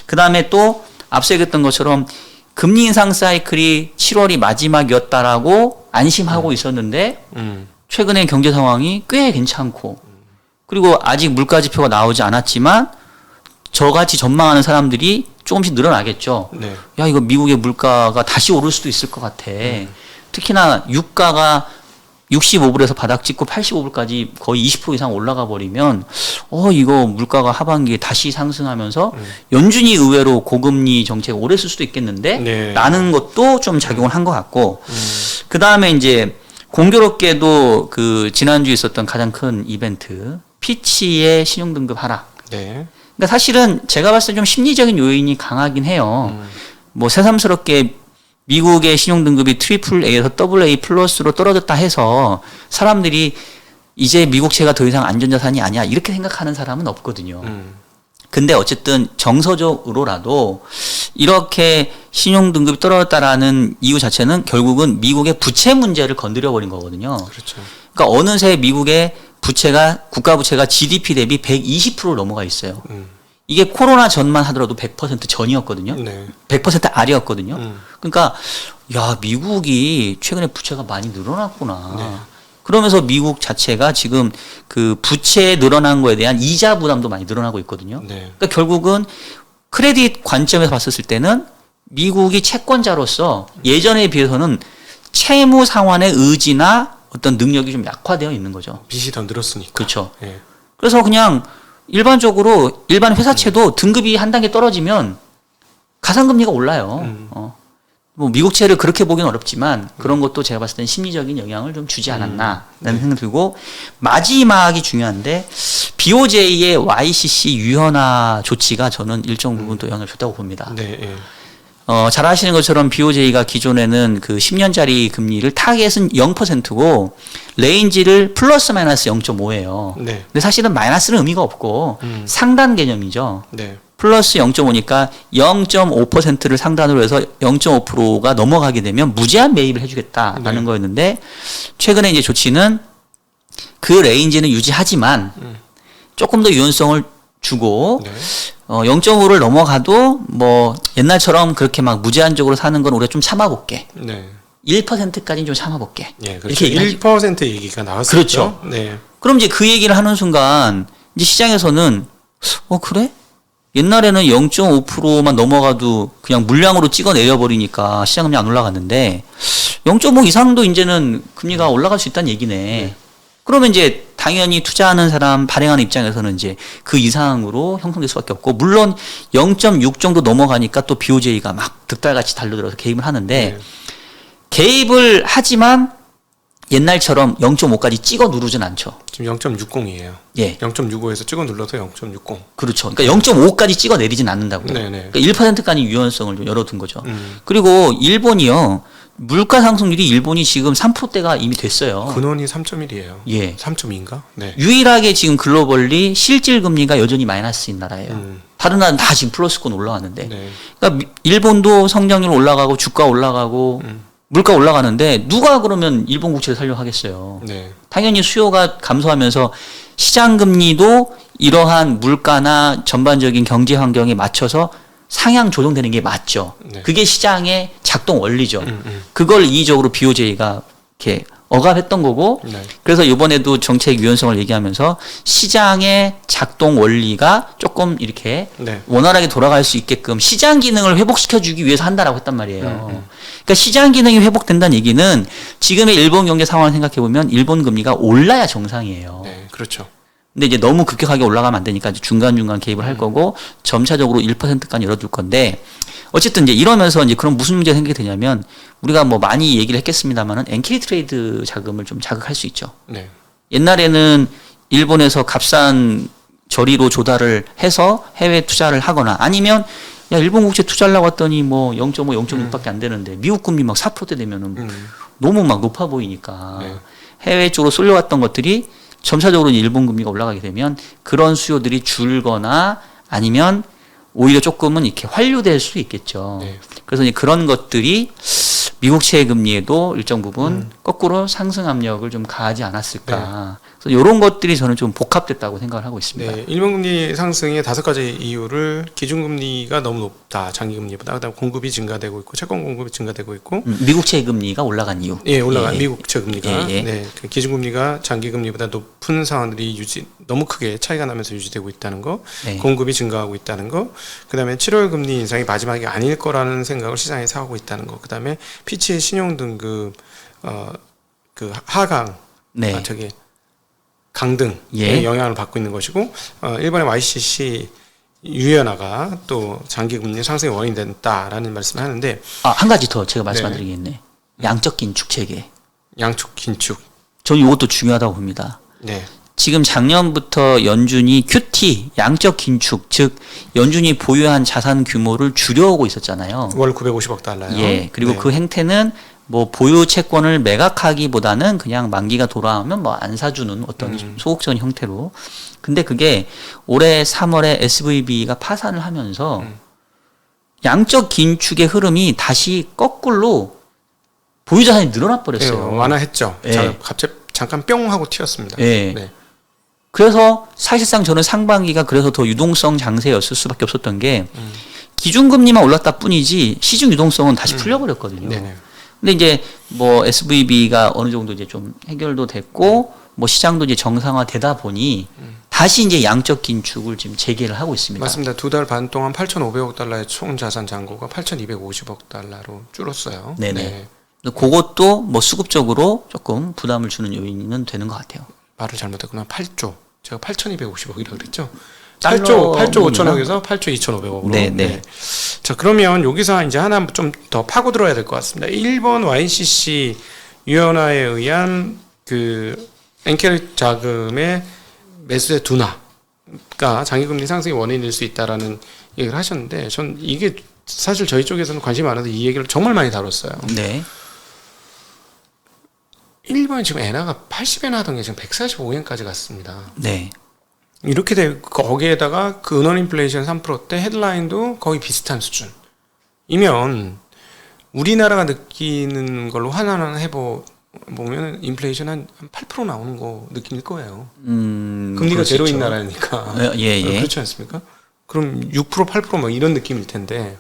S2: 그 다음에 또 앞서 얘기했던 것처럼 금리 인상 사이클이 7월이 마지막이었다라고 안심하고 있었는데 최근에 경제 상황이 꽤 괜찮고 그리고 아직 물가 지표가 나오지 않았지만 저같이 전망하는 사람들이 조금씩 늘어나겠죠.
S1: 네.
S2: 야, 이거 미국의 물가가 다시 오를 수도 있을 것 같아. 특히나 유가가 65불에서 바닥 찍고 85불까지 거의 20% 이상 올라가 버리면 이거 물가가 하반기에 다시 상승하면서 연준이 의외로 고금리 정책 오래 쓸 수도 있겠는데
S1: 네.
S2: 라는 것도 좀 작용을 한 것 같고 그다음에 이제 공교롭게도 그 지난주에 있었던 가장 큰 이벤트 피치의 신용등급 하락.
S1: 네.
S2: 그러니까 사실은 제가 봤을 때 좀 심리적인 요인이 강하긴 해요. 뭐 새삼스럽게 미국의 신용등급이 트리플 A에서 더블 A 플러스로 떨어졌다 해서 사람들이 이제 미국채가 더 이상 안전자산이 아니야 이렇게 생각하는 사람은 없거든요. 근데 어쨌든 정서적으로라도 이렇게 신용등급이 떨어졌다라는 이유 자체는 결국은 미국의 부채 문제를 건드려버린 거거든요.
S1: 그렇죠.
S2: 그러니까 어느새 미국의 부채가 국가 부채가 GDP 대비 120%를 넘어가 있어요. 이게 코로나 전만 하더라도 100% 전이었거든요.
S1: 네.
S2: 100% 아래였거든요. 그러니까 야 미국이 최근에 부채가 많이 늘어났구나.
S1: 네.
S2: 그러면서 미국 자체가 지금 그 부채 늘어난 거에 대한 이자 부담도 많이 늘어나고 있거든요.
S1: 네.
S2: 그러니까 결국은 크레딧 관점에서 봤었을 때는 미국이 채권자로서 예전에 비해서는 채무 상환의 의지나 어떤 능력이 좀 약화되어 있는 거죠.
S1: 빚이 더 늘었으니까.
S2: 그렇죠.
S1: 예.
S2: 그래서 그냥 일반적으로 일반 회사채도 등급이 한 단계 떨어지면 가상금리가 올라요. 뭐 미국채를 그렇게 보기는 어렵지만 그런 것도 제가 봤을 때는 심리적인 영향을 좀 주지 않았나라는 생각이 들고 마지막이 중요한데 BOJ의 YCC 유연화 조치가 저는 일정 부분 또 영향을 줬다고 봅니다.
S1: 네. 예.
S2: 잘 아시는 것처럼 BOJ가 기존에는 그 10년짜리 금리를 타겟은 0%고 레인지를 플러스 마이너스 0.5예요.
S1: 네.
S2: 근데 사실은 마이너스는 의미가 없고 상단 개념이죠.
S1: 네.
S2: 플러스 0.5니까 0.5%를 상단으로 해서 0.5%가 넘어가게 되면 무제한 매입을 해주겠다라는
S1: 네.
S2: 거였는데 최근에 이제 조치는 그 레인지는 유지하지만 조금 더 유연성을 주고
S1: 네.
S2: 0.5를 넘어가도 뭐 옛날처럼 그렇게 막 무제한적으로 사는 건 우리가 좀 참아볼게.
S1: 네.
S2: 1%까지는 좀 참아볼게.
S1: 예, 그렇죠.
S2: 이렇게 얘기하죠.
S1: 1% 얘기가 나왔었죠.
S2: 그렇죠.
S1: 네.
S2: 그럼 이제 그 얘기를 하는 순간 이제 시장에서는 그래? 옛날에는 0.5%만 넘어가도 그냥 물량으로 찍어 내려버리니까 시장 금리 안 올라갔는데 0.5 이상도 이제는 금리가 올라갈 수 있다는 얘기네. 그러면 이제 당연히 투자하는 사람 발행하는 입장에서는 이제 그 이상으로 형성될 수밖에 없고 물론 0.6 정도 넘어가니까 또 BOJ가 막 득달같이 달려들어서 개입을 하는데
S1: 네.
S2: 개입을 하지만 옛날처럼 0.5까지 찍어 누르진 않죠.
S1: 지금 0.60이에요.
S2: 예.
S1: 0.65에서 찍어 눌러서 0.60.
S2: 그렇죠. 그러니까 0.5까지 찍어 내리진 않는다고요.
S1: 네네.
S2: 그러니까 1%까지 유연성을 좀 열어둔 거죠. 그리고 일본이요. 물가 상승률이 일본이 지금 3%대가 이미 됐어요.
S1: 근원이 3.1이에요.
S2: 예.
S1: 3.2인가? 네.
S2: 유일하게 지금 글로벌리 실질 금리가 여전히 마이너스인 나라예요. 다른 나라는 다 지금 플러스권 올라왔는데.
S1: 네.
S2: 그러니까 일본도 성장률 올라가고 주가 올라가고 물가 올라가는데 누가 그러면 일본 국채를 살려고 하겠어요.
S1: 네.
S2: 당연히 수요가 감소하면서 시장 금리도 이러한 물가나 전반적인 경제 환경에 맞춰서 상향 조정되는 게 맞죠.
S1: 네.
S2: 그게 시장의 작동 원리죠. 그걸 이의적으로 BOJ가 이렇게 억압했던 거고
S1: 네.
S2: 그래서 이번에도 정책 유연성을 얘기하면서 시장의 작동 원리가 조금 이렇게
S1: 네.
S2: 원활하게 돌아갈 수 있게끔 시장 기능을 회복시켜주기 위해서 한다라고 했단 말이에요. 그러니까 시장 기능이 회복된다는 얘기는 지금의 일본 경제 상황을 생각해 보면 일본 금리가 올라야 정상이에요.
S1: 네. 그렇죠.
S2: 근데 이제 너무 급격하게 올라가면 안 되니까 이제 중간중간 개입을 할 거고 점차적으로 1%까지 열어둘 건데 어쨌든 이제 이러면서 이제 그럼 무슨 문제가 생기게 되냐면 우리가 뭐 많이 얘기를 했겠습니다만은 엔캐리 트레이드 자금을 좀 자극할 수 있죠.
S1: 네.
S2: 옛날에는 일본에서 값싼 저리로 조달을 해서 해외 투자를 하거나 아니면 야 일본 국채 투자하려고 했더니 뭐 0.5, 0.6밖에 안 되는데 미국 금리 막 4%대 되면은 너무 막 높아 보이니까
S1: 네.
S2: 해외 쪽으로 쏠려왔던 것들이 점차적으로 일본 금리가 올라가게 되면 그런 수요들이 줄거나 아니면 오히려 조금은 이렇게 환류될 수 있겠죠.
S1: 네.
S2: 그래서 이제 그런 것들이 미국채 금리에도 일정 부분 거꾸로 상승 압력을 좀 가하지 않았을까. 그래서 이런 것들이 저는 좀 복합됐다고 생각을 하고 있습니다.
S1: 네, 일본금리 상승의 5가지 이유를 기준금리가 너무 높다, 장기금리보다. 그다음 공급이 증가되고 있고, 채권 공급이 증가되고 있고,
S2: 미국채 금리가 올라간 이유.
S1: 예, 올라간 미국 채금리가
S2: 예.
S1: 네, 그 기준금리가 장기금리보다 높은 상황들이 너무 크게 차이가 나면서 유지되고 있다는 거,
S2: 네.
S1: 공급이 증가하고 있다는 거, 그다음에 7월 금리 인상이 마지막이 아닐 거라는 생각을 시장에서 하고 있다는 거, 그다음에 피치의 신용 등급 그 하강,
S2: 네.
S1: 강등의
S2: 예.
S1: 영향을 받고 있는 것이고, 일본의 YCC 유연화가 또 장기금리 상승의 원인이 된다라는 말씀을 하는데,
S2: 한 가지 더 제가 말씀 안 드리겠네. 양적 긴축 체계.
S1: 양축 긴축.
S2: 저는 이것도 중요하다고 봅니다.
S1: 네.
S2: 지금 작년부터 연준이 QT, 양적 긴축, 즉 연준이 보유한 자산 규모를 줄여오고 있었잖아요.
S1: 월 950억 달러요.
S2: 예. 그리고
S1: 네.
S2: 그 행태는 뭐 보유 채권을 매각하기보다는 그냥 만기가 돌아오면 뭐 안 사주는 어떤 소극적인 형태로. 근데 그게 올해 3월에 SVB가 파산을 하면서 양적 긴축의 흐름이 다시 거꾸로 보유 자산이 늘어나 버렸어요.
S1: 네, 완화했죠.
S2: 예.
S1: 갑자기 잠깐 뿅 하고 튀었습니다.
S2: 예.
S1: 네.
S2: 그래서 사실상 저는 상반기가 그래서 더 유동성 장세였을 수밖에 없었던 게 기준금리만 올랐다 뿐이지 시중 유동성은 다시 풀려버렸거든요.
S1: 네네.
S2: 근데 이제 뭐 SVB가 어느 정도 이제 좀 해결도 됐고 뭐 시장도 이제 정상화되다 보니 다시 이제 양적 긴축을 지금 재개를 하고 있습니다.
S1: 맞습니다. 2달 반 동안 8,500억 달러의 총 자산 잔고가 8,250억 달러로 줄었어요.
S2: 네네.
S1: 네.
S2: 그것도 뭐 수급적으로 조금 부담을 주는 요인은 되는 것 같아요.
S1: 말을 잘못했구나. 8조. 제가 8,250억이라고 그랬죠.
S2: 달러
S1: 8조
S2: 부분이나?
S1: 5천억에서 8조 2,500억으로.
S2: 네.
S1: 자, 그러면 여기서 이제 하나 좀 더 파고 들어야 될 것 같습니다. 일본 YCC 유연화에 의한 그 엔캐리 자금의 매수의 둔화가 장기금리 상승의 원인일 수 있다라는 얘기를 하셨는데, 전 이게 사실 저희 쪽에서는 관심이 많아서 이 얘기를 정말 많이 다뤘어요.
S2: 네.
S1: 일본이 지금 엔화가 80엔 하던 게 지금 145엔까지 갔습니다.
S2: 네.
S1: 이렇게 돼 거기에다가 그 은원 인플레이션 3%대 헤드라인도 거의 비슷한 수준이면 우리나라가 느끼는 걸로 하나하나 보면 인플레이션 한 8% 나오는 거 느낄 거예요. 금리가 제로인 나라니까.
S2: 예.
S1: 그렇지 않습니까? 그럼 6% 8%뭐 이런 느낌일 텐데,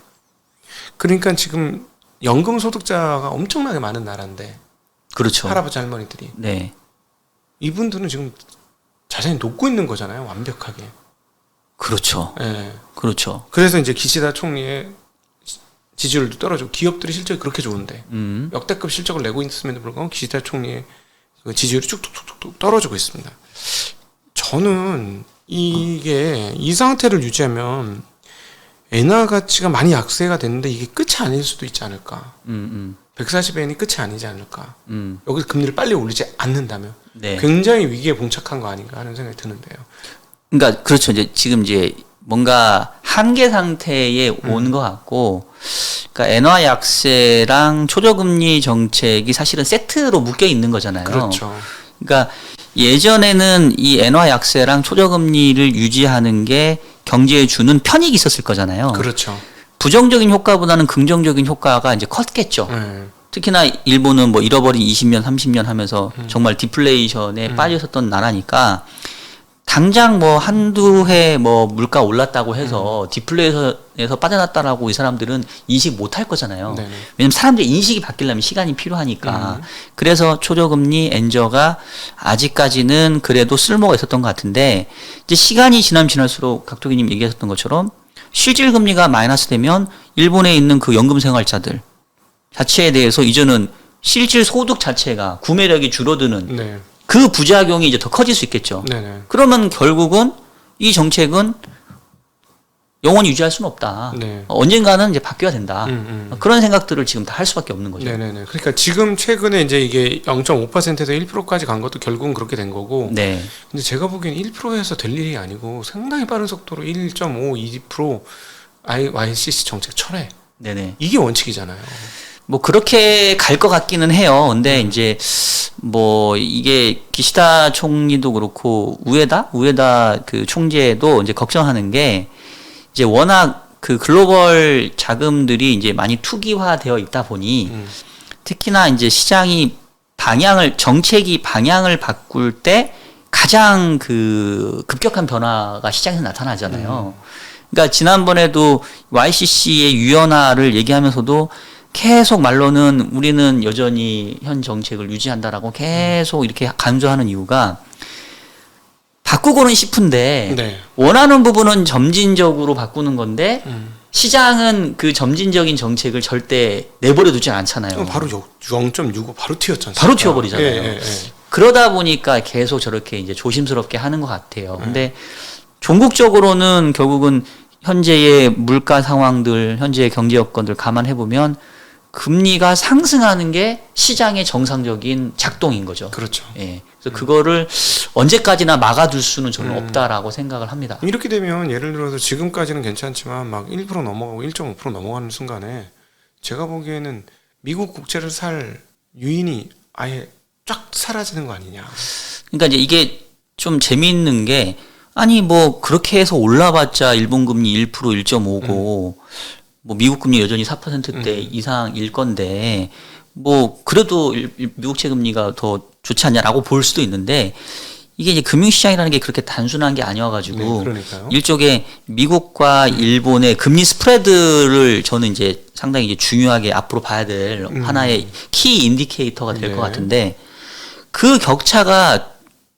S1: 그러니까 지금 연금 소득자가 엄청나게 많은 나라인데,
S2: 그렇죠.
S1: 할아버지 할머니들이
S2: 네.
S1: 이분들은 지금 자산이 녹고 있는 거잖아요, 완벽하게.
S2: 그렇죠.
S1: 예.
S2: 그렇죠.
S1: 그래서 이제 기시다 총리의 지지율도 떨어지고, 기업들이 실적이 그렇게 좋은데 역대급 실적을 내고 있음에도 불구하고 기시다 총리의 그 지지율이 쭉쭉쭉쭉 떨어지고 있습니다. 저는 이게 이 상태를 유지하면 엔화 가치가 많이 약세가 됐는데 이게 끝이 아닐 수도 있지 않을까. 140엔이 끝이 아니지 않을까. 여기서 금리를 빨리 올리지 않는다면
S2: 네.
S1: 굉장히 위기에 봉착한 거 아닌가 하는 생각이 드는데요.
S2: 그러니까 그렇죠. 이제 지금 이제 뭔가 한계 상태에 온 것 같고, 그러니까 엔화 약세랑 초저금리 정책이 사실은 세트로 묶여 있는 거잖아요.
S1: 그렇죠.
S2: 그러니까 예전에는 이 엔화 약세랑 초저금리를 유지하는 게 경제에 주는 편익이 있었을 거잖아요.
S1: 그렇죠.
S2: 부정적인 효과보다는 긍정적인 효과가 이제 컸겠죠. 특히나 일본은 뭐 잃어버린 20년, 30년 하면서 정말 디플레이션에 빠져 있었던 나라니까 당장 뭐 한두 해 뭐 물가 올랐다고 해서 디플레이션에서 빠져났다라고 이 사람들은 인식 못 할 거잖아요.
S1: 네네.
S2: 왜냐면 사람들이 인식이 바뀌려면 시간이 필요하니까. 그래서 초저금리 엔저가 아직까지는 그래도 쓸모가 있었던 것 같은데, 이제 시간이 지나면 지날수록 각도기님 얘기하셨던 것처럼 실질 금리가 마이너스 되면 일본에 있는 그 연금 생활자들 자체에 대해서 이제는 실질 소득 자체가 구매력이 줄어드는
S1: 네.
S2: 그 부작용이 이제 더 커질 수 있겠죠.
S1: 네네.
S2: 그러면 결국은 이 정책은 영원히 유지할 수는 없다.
S1: 네.
S2: 언젠가는 이제 바뀌어야 된다. 그런 생각들을 지금 다 할 수밖에 없는 거죠.
S1: 네네네. 그러니까 지금 최근에 이제 이게 0.5%에서 1%까지 간 것도 결국은 그렇게 된 거고.
S2: 네.
S1: 근데 제가 보기엔 1%에서 될 일이 아니고 상당히 빠른 속도로 1.5, 2% YCC 정책 철회.
S2: 네네.
S1: 이게 원칙이잖아요.
S2: 뭐 그렇게 갈 것 같기는 해요. 근데 이제 뭐 이게 기시다 총리도 그렇고 우에다 그 총재도 이제 걱정하는 게 이제 워낙 그 글로벌 자금들이 이제 많이 투기화되어 있다 보니 특히나 이제 시장이 정책이 방향을 바꿀 때 가장 그 급격한 변화가 시장에서 나타나잖아요. 그러니까 지난번에도 YCC의 유연화를 얘기하면서도 계속 말로는 우리는 여전히 현 정책을 유지한다라고 계속 이렇게 강조하는 이유가 바꾸고는 싶은데
S1: 네.
S2: 원하는 부분은 점진적으로 바꾸는 건데 시장은 그 점진적인 정책을 절대 내버려 두진 않잖아요.
S1: 바로 0.65 바로 튀었잖아요.
S2: 바로 튀어버리잖아요.
S1: 예.
S2: 그러다 보니까 계속 저렇게 이제 조심스럽게 하는 것 같아요. 근데 종국적으로는 결국은 현재의 물가 상황들, 현재의 경제 여건들 감안해 보면 금리가 상승하는 게 시장의 정상적인 작동인 거죠.
S1: 그렇죠.
S2: 예. 그래서 그거를 언제까지나 막아둘 수는 저는 없다라고 생각을 합니다.
S1: 이렇게 되면 예를 들어서 지금까지는 괜찮지만 막 1% 넘어가고 1.5% 넘어가는 순간에 제가 보기에는 미국 국채를 살 유인이 아예 쫙 사라지는 거 아니냐.
S2: 그러니까 이제 이게 좀 재미있는 게 아니 뭐 그렇게 해서 올라봤자 일본 금리 1% 1.5고 뭐 미국 금리 여전히 4%대 이상일 건데 뭐 그래도 미국채 금리가 더 좋지 않냐라고 볼 수도 있는데 이게 이제 금융시장이라는 게 그렇게 단순한 게 아니어가지고
S1: 네, 그러니까요.
S2: 일종의 미국과 일본의 금리 스프레드를 저는 이제 상당히 이제 중요하게 앞으로 봐야 될 하나의 키 인디케이터가 될 것
S1: 네.
S2: 같은데 그 격차가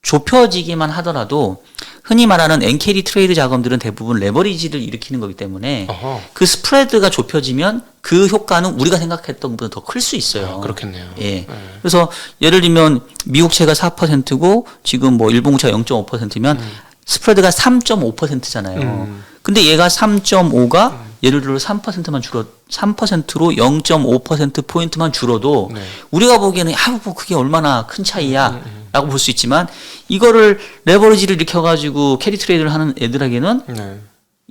S2: 좁혀지기만 하더라도 흔히 말하는 엔캐리 트레이드 자금들은 대부분 레버리지를 일으키는 거기 때문에
S1: 어허.
S2: 그 스프레드가 좁혀지면 그 효과는 우리가 생각했던 것보다 더 클 수 있어요.
S1: 그렇겠네요.
S2: 예. 그래서 예를 들면 미국채가 4%고 지금 뭐 일본채가 0.5%면 스프레드가 3.5%잖아요. 근데 얘가 3.5가 예를 들어 3%만 3%로 0.5% 포인트만 줄어도
S1: 네.
S2: 우리가 보기에는 뭐 그게 얼마나 큰 차이야라고 볼 수 있지만 이거를 레버리지를 일으켜 가지고 캐리 트레이드를 하는 애들에게는
S1: 네.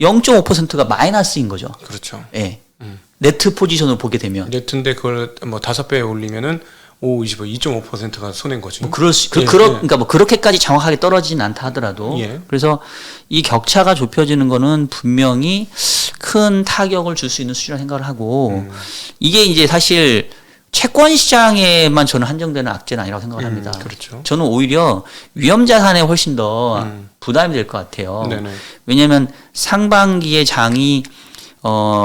S2: 0.5%가 마이너스인 거죠.
S1: 그렇죠.
S2: 예. 네트 포지션을 보게 되면
S1: 네트인데 그걸 뭐 5배 올리면은 2.5%가 손해인 거지.
S2: 뭐 그럴 수,
S1: 예,
S2: 그러니까 뭐 그렇게까지 정확하게 떨어지진 않다 하더라도
S1: 예.
S2: 그래서 이 격차가 좁혀지는 거는 분명히 큰 타격을 줄 수 있는 수준이라고 생각을 하고 이게 이제 사실 채권 시장에만 저는 한정되는 악재는 아니라고 생각을 합니다.
S1: 그렇죠.
S2: 저는 오히려 위험 자산에 훨씬 더 부담이 될 것 같아요.
S1: 네네.
S2: 왜냐하면 상반기의 장이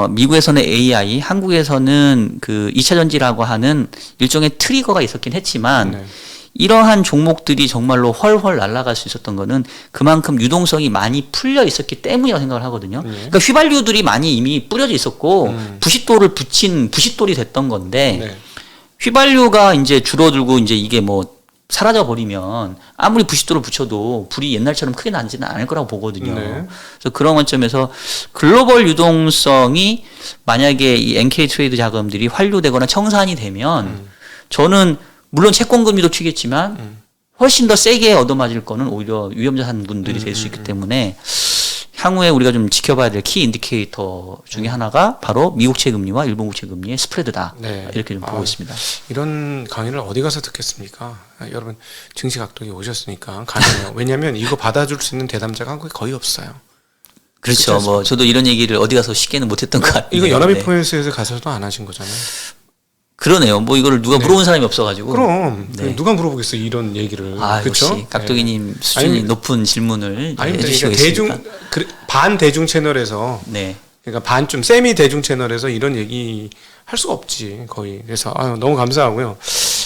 S2: 미국에서는 AI, 한국에서는 그 2차 전지라고 하는 일종의 트리거가 있었긴 했지만
S1: 네.
S2: 이러한 종목들이 정말로 훨훨 날아갈 수 있었던 거는 그만큼 유동성이 많이 풀려 있었기 때문이라고 생각을 하거든요. 그러니까 휘발유들이 많이 이미 뿌려져 있었고 부싯돌을 붙인 부싯돌이 됐던 건데
S1: 네.
S2: 휘발유가 이제 줄어들고 이제 이게 뭐 사라져 버리면 아무리 부싯돌을 붙여도 불이 옛날처럼 크게 나지는 않을 거라고 보거든요.
S1: 네.
S2: 그래서 그런 관점에서 글로벌 유동성이 만약에 이 NK 트레이드 자금들이 환류되거나 청산이 되면 저는 물론 채권 금리도 튀겠지만 훨씬 더 세게 얻어맞을 거는 오히려 위험자산분들이 될 수 있기 때문에 향후에 우리가 좀 지켜봐야 될 키 인디케이터 중에 하나가 바로 미국채 금리와 일본 국채 금리의 스프레드다.
S1: 네.
S2: 이렇게 좀 보고 있습니다.
S1: 이런 강의를 어디 가서 듣겠습니까? 여러분 증시각도기 오셨으니까 가능해요. 왜냐하면 이거 받아줄 수 있는 대담자가 한국에 거의 없어요.
S2: 그렇죠. 뭐 저도 이런 얘기를 어디 가서 쉽게는 못했던 것 같아요.
S1: 이거 연합인포에서에서 가서도 안 하신 거잖아요.
S2: 그러네요. 뭐 이거를 누가 물어본 사람이 없어가지고.
S1: 그럼
S2: 네.
S1: 누가 물어보겠어요 이런 얘기를.
S2: 아,
S1: 그렇죠?
S2: 역시 각도기님 수준이
S1: 아니,
S2: 높은 질문을
S1: 아니
S2: 해주시고
S1: 그러니까
S2: 있으니까.
S1: 반 대중 채널에서
S2: 네.
S1: 그러니까 반 좀 세미 대중 채널에서 이런 얘기 할 수가 없지 거의. 그래서 너무 감사하고요.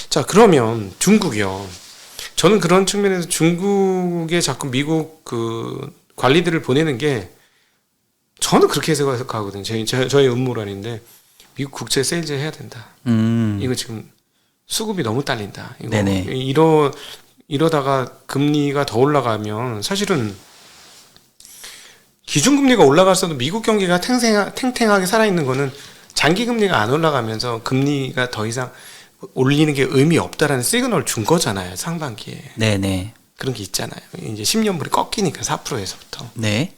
S1: 자 그러면 중국이요. 저는 그런 측면에서 중국에 자꾸 미국 그 관리들을 보내는 게 저는 그렇게 해석하거든요. 저의 음모론인데 미국 국채 세일즈 해야 된다. 이거 지금 수급이 너무 딸린다. 이거
S2: 네네.
S1: 이러다가 금리가 더 올라가면 사실은 기준금리가 올라갔어도 미국 경기가 탱탱하게 살아있는 거는 장기금리가 안 올라가면서 금리가 더 이상 올리는 게 의미 없다라는 시그널을 준 거잖아요. 상반기에.
S2: 네네.
S1: 그런 게 있잖아요. 이제 10년물이 꺾이니까 4%에서부터.
S2: 네.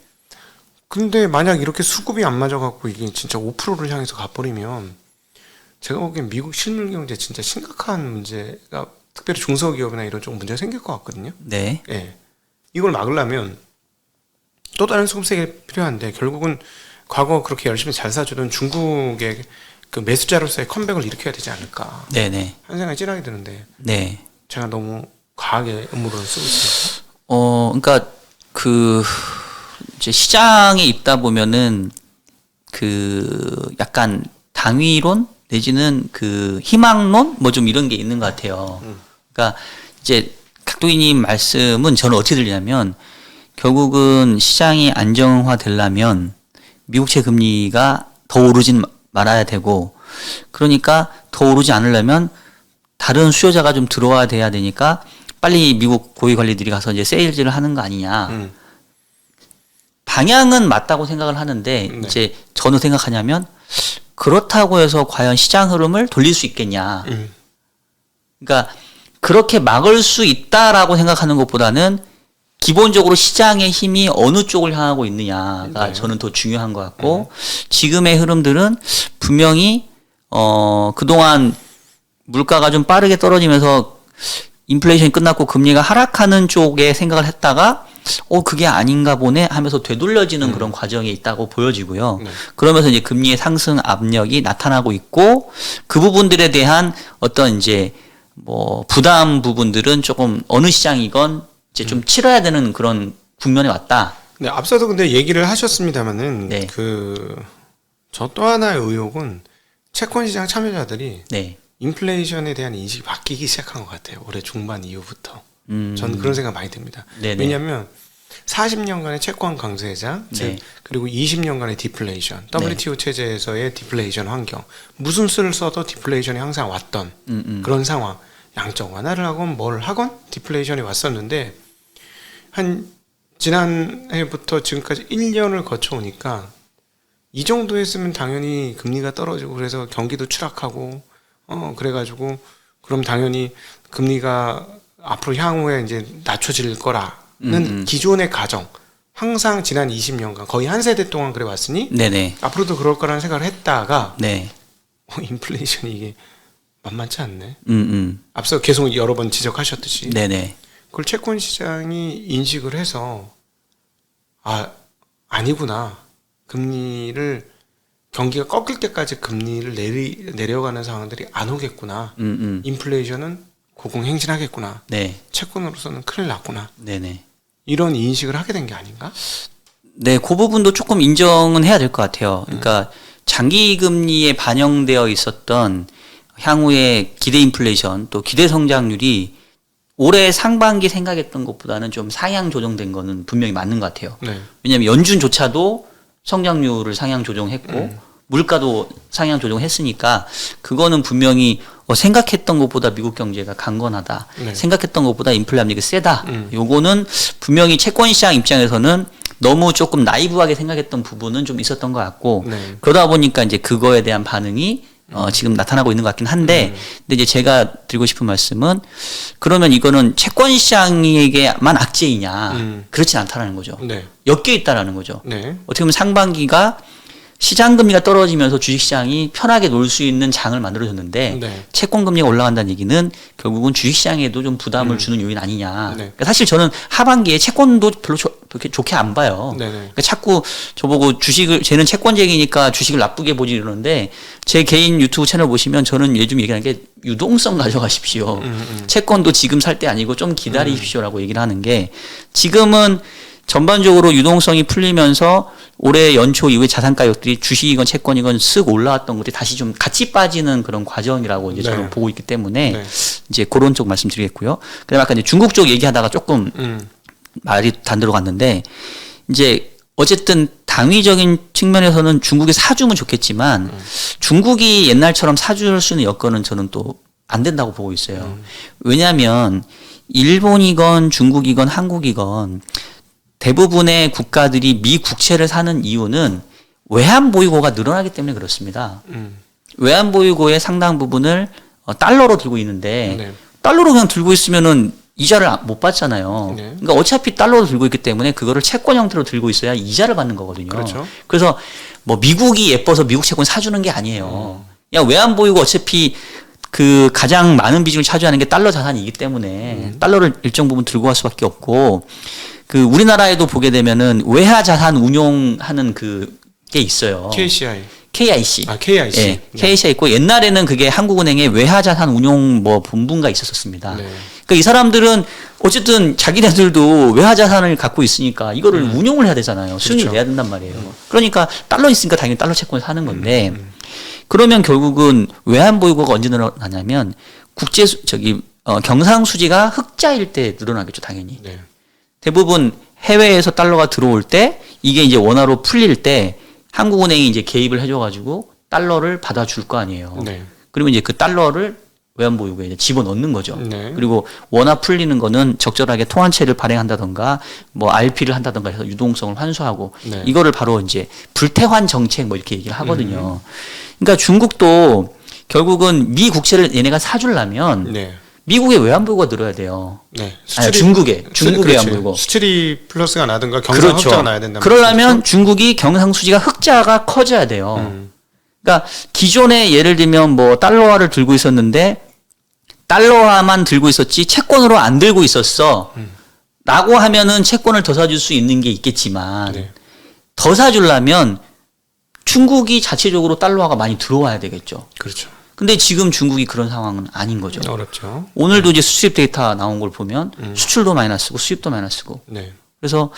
S1: 근데 만약 이렇게 수급이 안 맞아갖고 이게 진짜 5%를 향해서 가버리면 제가 보기엔 미국 실물 경제 진짜 심각한 문제가 특별히 중소기업이나 이런 쪽 문제가 생길 것 같거든요.
S2: 네.
S1: 예. 이걸 막으려면 또 다른 수급 세력이 필요한데 결국은 과거 그렇게 열심히 잘 사주던 중국의 그 매수자로서의 컴백을 일으켜야 되지 않을까
S2: 네네.
S1: 하는 생각이 찐하게 드는데
S2: 네.
S1: 제가 너무 과하게 음모론을 쓰고 있습니다.
S2: 그러니까 그 이제 시장에 있다 보면은 그 약간 당위론 내지는 그 희망론 뭐 좀 이런 게 있는 것 같아요. 그러니까 이제 각도기님 말씀은 저는 어떻게 들리냐면 결국은 시장이 안정화되려면 미국채 금리가 더 오르진 말아야 되고 그러니까 더 오르지 않으려면 다른 수요자가 좀 들어와야 돼야 되니까 빨리 미국 고위 관리들이 가서 이제 세일즈를 하는 거 아니냐. 방향은 맞다고 생각을 하는데
S1: 네.
S2: 이제 저는 생각하냐면 그렇다고 해서 과연 시장 흐름을 돌릴 수 있겠냐. 그러니까 그렇게 막을 수 있다라고 생각하는 것보다는 기본적으로 시장의 힘이 어느 쪽을 향하고 있느냐가
S1: 네.
S2: 저는 더 중요한 것 같고 지금의 흐름들은 분명히 그동안 물가가 좀 빠르게 떨어지면서 인플레이션이 끝났고 금리가 하락하는 쪽에 생각을 했다가 그게 아닌가 보네 하면서 되돌려지는 그런 과정이 있다고 보여지고요.
S1: 네.
S2: 그러면서 이제 금리의 상승 압력이 나타나고 있고 그 부분들에 대한 어떤 이제 뭐 부담 부분들은 조금 어느 시장이건 이제 좀 치러야 되는 그런 국면에 왔다.
S1: 네, 앞서도 근데 얘기를 하셨습니다만은
S2: 네.
S1: 저 또 하나의 의혹은 채권 시장 참여자들이
S2: 네.
S1: 인플레이션에 대한 인식이 바뀌기 시작한 것 같아요. 올해 중반 이후부터. 저는 그런 생각 많이 듭니다.
S2: 네네.
S1: 왜냐하면 40년간의 채권 강세장,
S2: 네.
S1: 그리고 20년간의 디플레이션, WTO 체제에서의 디플레이션 환경, 무슨 수를 써도 디플레이션이 항상 왔던 그런 상황. 양적 완화를 하건 뭘 하건 디플레이션이 왔었는데 한 지난해부터 지금까지 1년을 거쳐오니까 이 정도 했으면 당연히 금리가 떨어지고 그래서 경기도 추락하고 그래가지고 그럼 당연히 금리가 앞으로 향후에 이제 낮춰질 거라는 기존의 가정 항상 지난 20년간 거의 한 세대 동안 그래 왔으니
S2: 네네.
S1: 앞으로도 그럴 거라는 생각을 했다가
S2: 네.
S1: 인플레이션이 이게 만만치 않네.
S2: 음.
S1: 앞서 계속 여러 번 지적하셨듯이
S2: 네네.
S1: 그걸 채권 시장이 인식을 해서 아니구나. 금리를 경기가 꺾일 때까지 금리를 내려가는 상황들이 안 오겠구나. 인플레이션은 고공행진하겠구나.
S2: 네.
S1: 채권으로서는 큰일 났구나.
S2: 네네.
S1: 이런 인식을 하게 된 게 아닌가?
S2: 네, 그 부분도 조금 인정은 해야 될 것 같아요. 그러니까 장기 금리에 반영되어 있었던 향후의 기대 인플레이션 또 기대 성장률이 올해 상반기 생각했던 것보다는 좀 상향 조정된 거는 분명히 맞는 것 같아요.
S1: 네.
S2: 왜냐하면 연준조차도 성장률을 상향 조정했고 물가도 상향 조정했으니까 그거는 분명히 생각했던 것보다 미국 경제가 강건하다.
S1: 네.
S2: 생각했던 것보다 인플레 압력이 세다. 요거는 분명히 채권 시장 입장에서는 너무 조금 나이브하게 생각했던 부분은 좀 있었던 것 같고
S1: 네.
S2: 그러다 보니까 이제 그거에 대한 반응이 지금 나타나고 있는 것 같긴 한데 근데 이제 제가 드리고 싶은 말씀은 그러면 이거는 채권 시장에게만 악재이냐 그렇진 않다라는 거죠.
S1: 네.
S2: 엮여 있다라는 거죠.
S1: 네.
S2: 어떻게 보면 상반기가 시장 금리가 떨어지면서 주식 시장이 편하게 놀 수 있는 장을 만들어줬는데
S1: 네.
S2: 채권 금리가 올라간다는 얘기는 결국은 주식 시장에도 좀 부담을 주는 요인 아니냐.
S1: 네.
S2: 그러니까 사실 저는 하반기에 채권도 별로 그렇게 좋게 안 봐요.
S1: 네. 네.
S2: 그러니까 자꾸 저보고 쟤는 채권쟁이니까 주식을 나쁘게 보지 이러는데 제 개인 유튜브 채널 보시면 저는 요즘 얘기하는 게 유동성 가져가십시오. 채권도 지금 살 때 아니고 좀 기다리십시오라고 얘기를 하는 게 지금은 전반적으로 유동성이 풀리면서 올해 연초 이후에 자산 가격들이 주식이건 채권이건 쓱 올라왔던 것들이 다시 좀 같이 빠지는 그런 과정이라고 이제
S1: 네.
S2: 저는 보고 있기 때문에
S1: 네.
S2: 이제 그런 쪽 말씀드리겠고요. 그다음에 아까 이제 중국 쪽 얘기하다가 조금 말이 단대로 갔는데 이제 어쨌든 당위적인 측면에서는 중국이 사주면 좋겠지만 중국이 옛날처럼 사줄 수 있는 여건은 저는 또 안 된다고 보고 있어요. 왜냐하면 일본이건 중국이건 한국이건 대부분의 국가들이 미 국채를 사는 이유는 외환 보유고가 늘어나기 때문에 그렇습니다. 외환 보유고의 상당 부분을 달러로 들고 있는데
S1: 네.
S2: 달러로 그냥 들고 있으면은 이자를 못 받잖아요.
S1: 네.
S2: 그러니까 어차피 달러로 들고 있기 때문에 그거를 채권 형태로 들고 있어야 이자를 받는 거거든요.
S1: 그렇죠.
S2: 그래서 뭐 미국이 예뻐서 미국 채권 사주는 게 아니에요. 그냥 외환 보유고 어차피 그 가장 많은 비중을 차지하는 게 달러 자산이기 때문에 달러를 일정 부분 들고 갈 수밖에 없고 그 우리나라에도 보게 되면은 외화 자산 운용하는 그게 있어요.
S1: KCI.
S2: KIC.
S1: KIC.
S2: 예,
S1: 네.
S2: KIC가 있고 옛날에는 그게 한국은행의 외화자산 운용 뭐 본부가 있었습니다.
S1: 네.
S2: 그러니까 이 사람들은 어쨌든 자기네들도 외화자산을 갖고 있으니까 이거를 운용을 해야 되잖아요. 수익을
S1: 그렇죠.
S2: 내야 된단 말이에요. 그러니까 달러 있으니까 당연히 달러 채권을 사는 건데 그러면 결국은 외환 보유고가 언제 늘어나냐면 경상수지가 흑자일 때 늘어나겠죠, 당연히.
S1: 네.
S2: 대부분 해외에서 달러가 들어올 때 이게 이제 원화로 풀릴 때 한국은행이 이제 개입을 해줘가지고 달러를 받아줄 거 아니에요.
S1: 네.
S2: 그러면 이제 그 달러를 외환보유고에 이제 집어넣는 거죠.
S1: 네.
S2: 그리고 원화 풀리는 거는 적절하게 통환체를 발행한다던가 뭐 RP를 한다던가 해서 유동성을 환수하고
S1: 네.
S2: 이거를 바로 이제 불태환 정책 뭐 이렇게 얘기를 하거든요. 그러니까 중국도 결국은 미 국채를 얘네가 사주려면
S1: 네.
S2: 미국의 외환보유고가 늘어야 돼요.
S1: 네.
S2: 아니, 중국의 외환보유고.
S1: 수출이 플러스가 나든가 경상 흑자가 나야 된다.
S2: 그러려면 중국이 경상수지가 흑자가 커져야 돼요. 그러니까 기존에 예를 들면 뭐 달러화를 들고 있었는데 달러화만 들고 있었지 채권으로 안 들고 있었어. 라고 하면은 채권을 더 사줄 수 있는 게 있겠지만
S1: 네.
S2: 더 사주려면 중국이 자체적으로 달러화가 많이 들어와야 되겠죠.
S1: 그렇죠.
S2: 근데 지금 중국이 그런 상황은 아닌 거죠.
S1: 어렵죠.
S2: 오늘도 이제 수입 데이터 나온 걸 보면 수출도 마이너스고 수입도 마이너스고.
S1: 네.
S2: 그래서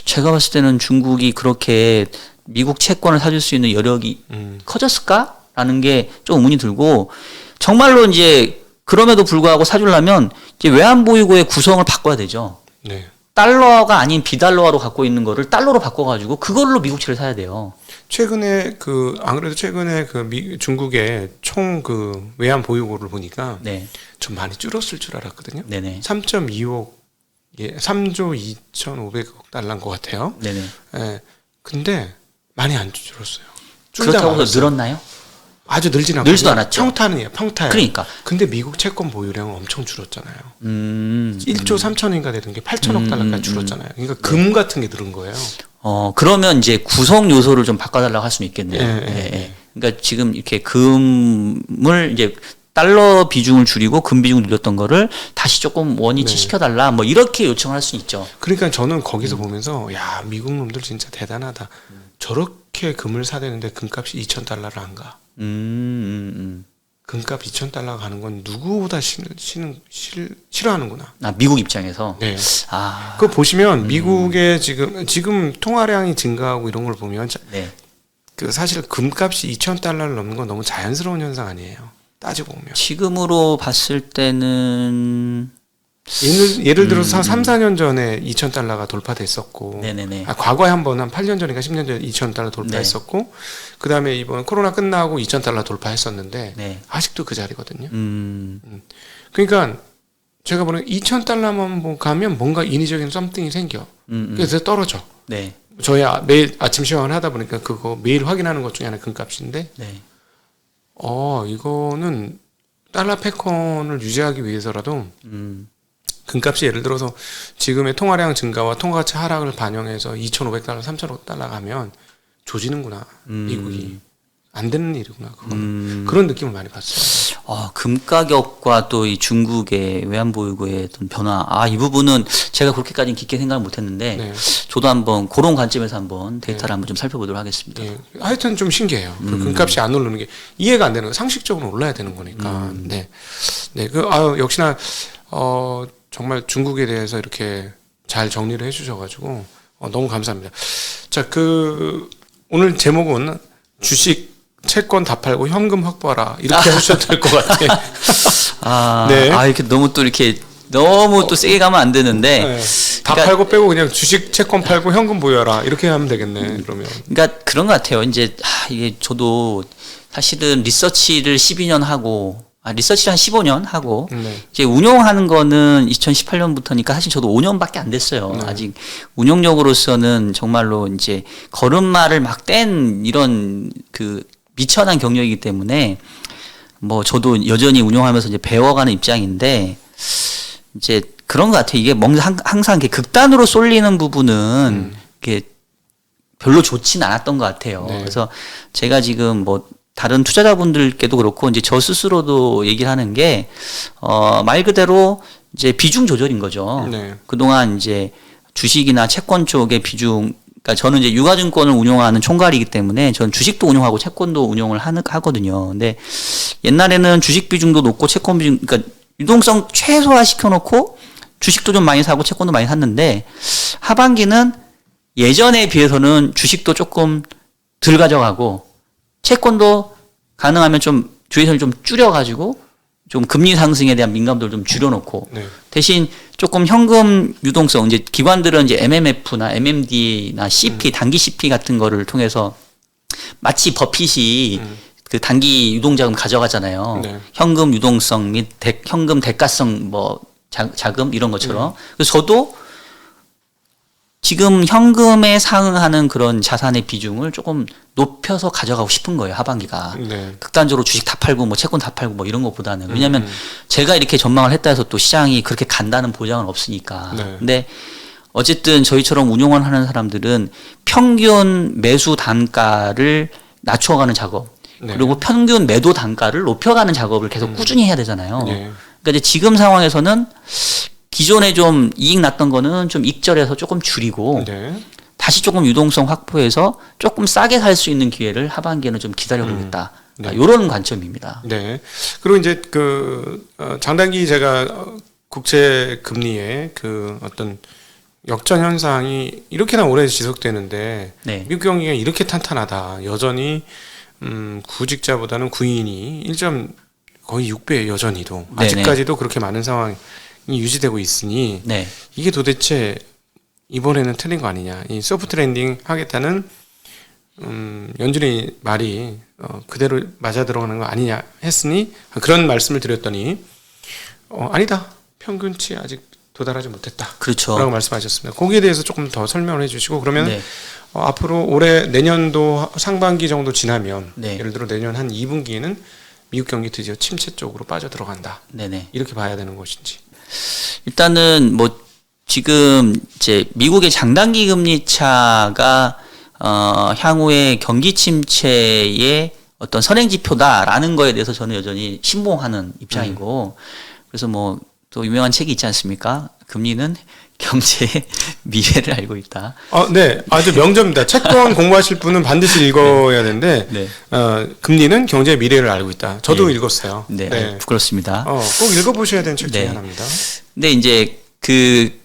S2: 제가 봤을 때는 중국이 그렇게 미국 채권을 사줄 수 있는 여력이 커졌을까라는 게 좀 의문이 들고 정말로 이제 그럼에도 불구하고 사주려면 이제 외환 보유고의 구성을 바꿔야 되죠.
S1: 네.
S2: 달러가 아닌 비달러화로 갖고 있는 거를 달러로 바꿔가지고 그걸로 미국채를 사야 돼요.
S1: 안 그래도 최근에 중국의 총 그 외환 보유고를 보니까
S2: 네,
S1: 좀 많이 줄었을 줄 알았거든요.
S2: 네네,
S1: 3.25억, 3조 2,500억 달러인 것 같아요.
S2: 네네.
S1: 예. 근데 많이 안 줄었어요.
S2: 그렇다고 해서 늘었나요?
S1: 아주 늘진 않고
S2: 늘지도 않았죠.
S1: 평타예요.
S2: 그러니까.
S1: 근데 미국 채권 보유량은 엄청 줄었잖아요. 1조 3천인가 되는 게 8천억 달러까지 줄었잖아요. 그러니까 금 같은 게 늘은 거예요.
S2: 그러면 이제 구성 요소를 좀 바꿔달라고 할 수는 있겠네요.
S1: 예.
S2: 그러니까 지금 이렇게 금을 이제 달러 비중을 줄이고 금 비중을 늘렸던 거를 다시 조금 원위치 시켜달라 뭐 이렇게 요청할 수 있죠.
S1: 그러니까 저는 거기서 보면서 야 미국 놈들 진짜 대단하다. 저렇게 금을 사대는데 금값이 2,000달러를 안 가. 금값 2,000달러가 가는 건 누구보다 싫어하는구나.
S2: 아, 미국 입장에서.
S1: 네.
S2: 아,
S1: 그거 보시면 미국의 지금 통화량이 증가하고 이런 걸 보면
S2: 네.
S1: 그 사실 금값이 2,000달러를 넘는 건 너무 자연스러운 현상 아니에요. 따지고 보면.
S2: 지금으로 봤을 때는
S1: 예를 들어서 한 3, 4년 전에 2,000달러가 돌파됐었고
S2: 네네네.
S1: 과거에 한 번 한 8년 전인가 10년 전에 2,000달러 돌파했었고 그다음에 이번 코로나 끝나고 2,000달러 돌파했었는데
S2: 네.
S1: 아직도 그 자리거든요.
S2: 음.
S1: 그러니까 제가 보는 2,000달러만 가면 뭔가 인위적인 썸띵이 생겨. 그래서 떨어져.
S2: 네.
S1: 저희 매일 아침 시황을 하다 보니까 그거 매일 확인하는 것 중에 하나 금값인데
S2: 네.
S1: 이거는 달러 패권을 유지하기 위해서라도 금값이 예를 들어서 지금의 통화량 증가와 통화가치 하락을 반영해서 2,500달러, 3,500달러 가면 조지는구나. 미국이. 안 되는 일이구나. 그거는. 그런 느낌을 많이 봤어요.
S2: 금 가격과 또 이 중국의 외환 보유고의 어떤 변화. 이 부분은 제가 그렇게까지는 깊게 생각을 못 했는데
S1: 네.
S2: 저도 한번 그런 관점에서 한번 데이터를 한번 좀 살펴보도록 하겠습니다.
S1: 예. 하여튼 좀 신기해요. 그 금값이 안 오르는 게 이해가 안 되는 거. 상식적으로 올라야 되는 거니까. 네. 네. 역시나 정말 중국에 대해서 이렇게 잘 정리를 해 주셔 가지고 너무 감사합니다. 자, 오늘 제목은 주식 채권 다 팔고 현금 확보하라 이렇게 하셔도 될 것 같아. 네.
S2: 이렇게 너무 또 세게 가면 안 되는데.
S1: 네. 다 팔고 빼고 그냥 주식 채권 팔고 현금 보유하라 이렇게 하면 되겠네. 그러면.
S2: 그러니까 그런 것 같아요. 이제 이게 저도 사실은 리서치를 12년 하고 리서치를 한 15년 하고
S1: 네.
S2: 이제 운용하는 거는 2018년부터니까 사실 저도 5년밖에 안 됐어요.
S1: 네.
S2: 아직 운용력으로서는 정말로 이제 걸음마를 막 뗀 이런 그 미천한 경력이기 때문에 뭐 저도 여전히 운용하면서 이제 배워가는 입장인데 이제 그런 것 같아요. 이게 뭔가 항상 이렇게 극단으로 쏠리는 부분은 이게 별로 좋지는 않았던 것 같아요.
S1: 네.
S2: 그래서 제가 지금 뭐 다른 투자자분들께도 그렇고 이제 저 스스로도 얘기를 하는 게 말 그대로 이제 비중 조절인 거죠.
S1: 네.
S2: 그동안 이제 주식이나 채권 쪽의 비중, 그러니까 저는 이제 유가증권을 운용하는 총괄이기 때문에 저는 주식도 운용하고 채권도 운용을 하거든요. 근데 옛날에는 주식 비중도 높고 채권 비중, 그러니까 유동성 최소화 시켜놓고 주식도 좀 많이 사고 채권도 많이 샀는데 하반기는 예전에 비해서는 주식도 조금 덜 가져가고 채권도 가능하면 좀 주의선을 좀 줄여가지고 좀 금리 상승에 대한 민감도를 좀 줄여놓고
S1: 네.
S2: 대신 조금 현금 유동성 이제 기관들은 이제 MMF나 MMD나 CP 단기 CP 같은 거를 통해서 마치 버핏이 그 단기 유동자금 가져가잖아요.
S1: 네.
S2: 현금 유동성 및 현금 대가성 뭐 자금 이런 것처럼. 그래서 저도 지금 현금에 상응하는 그런 자산의 비중을 조금 높여서 가져가고 싶은 거예요, 하반기가.
S1: 네.
S2: 극단적으로 주식 다 팔고 뭐 채권 다 팔고 뭐 이런 것보다는. 왜냐면 제가 이렇게 전망을 했다 해서 또 시장이 그렇게 간다는 보장은 없으니까.
S1: 네.
S2: 근데 어쨌든 저희처럼 운용을 하는 사람들은 평균 매수 단가를 낮춰가는 작업.
S1: 네.
S2: 그리고 평균 매도 단가를 높여가는 작업을 계속 꾸준히 해야 되잖아요.
S1: 네.
S2: 그러니까 이제 지금 상황에서는 기존에 좀 이익 났던 거는 좀 익절해서 조금 줄이고
S1: 네.
S2: 다시 조금 유동성 확보해서 조금 싸게 살 수 있는 기회를 하반기에는 좀 기다려보겠다.
S1: 네.
S2: 이런 관점입니다.
S1: 네. 그리고 이제 장단기 제가 국채 금리의 그 어떤 역전 현상이 이렇게나 오래 지속되는데
S2: 네.
S1: 미국 경기가 이렇게 탄탄하다. 여전히 구직자보다는 구인이 1점 거의 6배 여전히도
S2: 네네.
S1: 아직까지도 그렇게 많은 상황이 유지되고 있으니
S2: 네.
S1: 이게 도대체 이번에는 틀린 거 아니냐. 이 소프트 랜딩 하겠다는 연준의 말이 그대로 맞아 들어가는 거 아니냐 했으니 그런 말씀을 드렸더니 아니다. 평균치 아직 도달하지 못했다.
S2: 그렇죠.
S1: 라고 말씀하셨습니다. 거기에 대해서 조금 더 설명을 해주시고 그러면
S2: 네.
S1: 앞으로 올해 내년도 상반기 정도 지나면
S2: 네.
S1: 예를 들어 내년 한 2분기에는 미국 경기 드디어 침체 쪽으로 빠져 들어간다.
S2: 네네.
S1: 이렇게 봐야 되는 것인지.
S2: 일단은 뭐 지금 이제 미국의 장단기 금리 차가 향후에 경기 침체의 어떤 선행 지표다라는 거에 대해서 저는 여전히 신봉하는 입장이고 그래서 뭐 또 유명한 책이 있지 않습니까? 금리는 경제의 미래를 알고 있다.
S1: 네, 아주 명저입니다. 채권 공부하실 분은 반드시 읽어야 되는데
S2: 네.
S1: 금리는 경제의 미래를 알고 있다. 저도
S2: 네.
S1: 읽었어요.
S2: 네. 부끄럽습니다.
S1: 꼭 읽어보셔야 되는 책 중에
S2: 네.
S1: 하나입니다.
S2: 근데 이제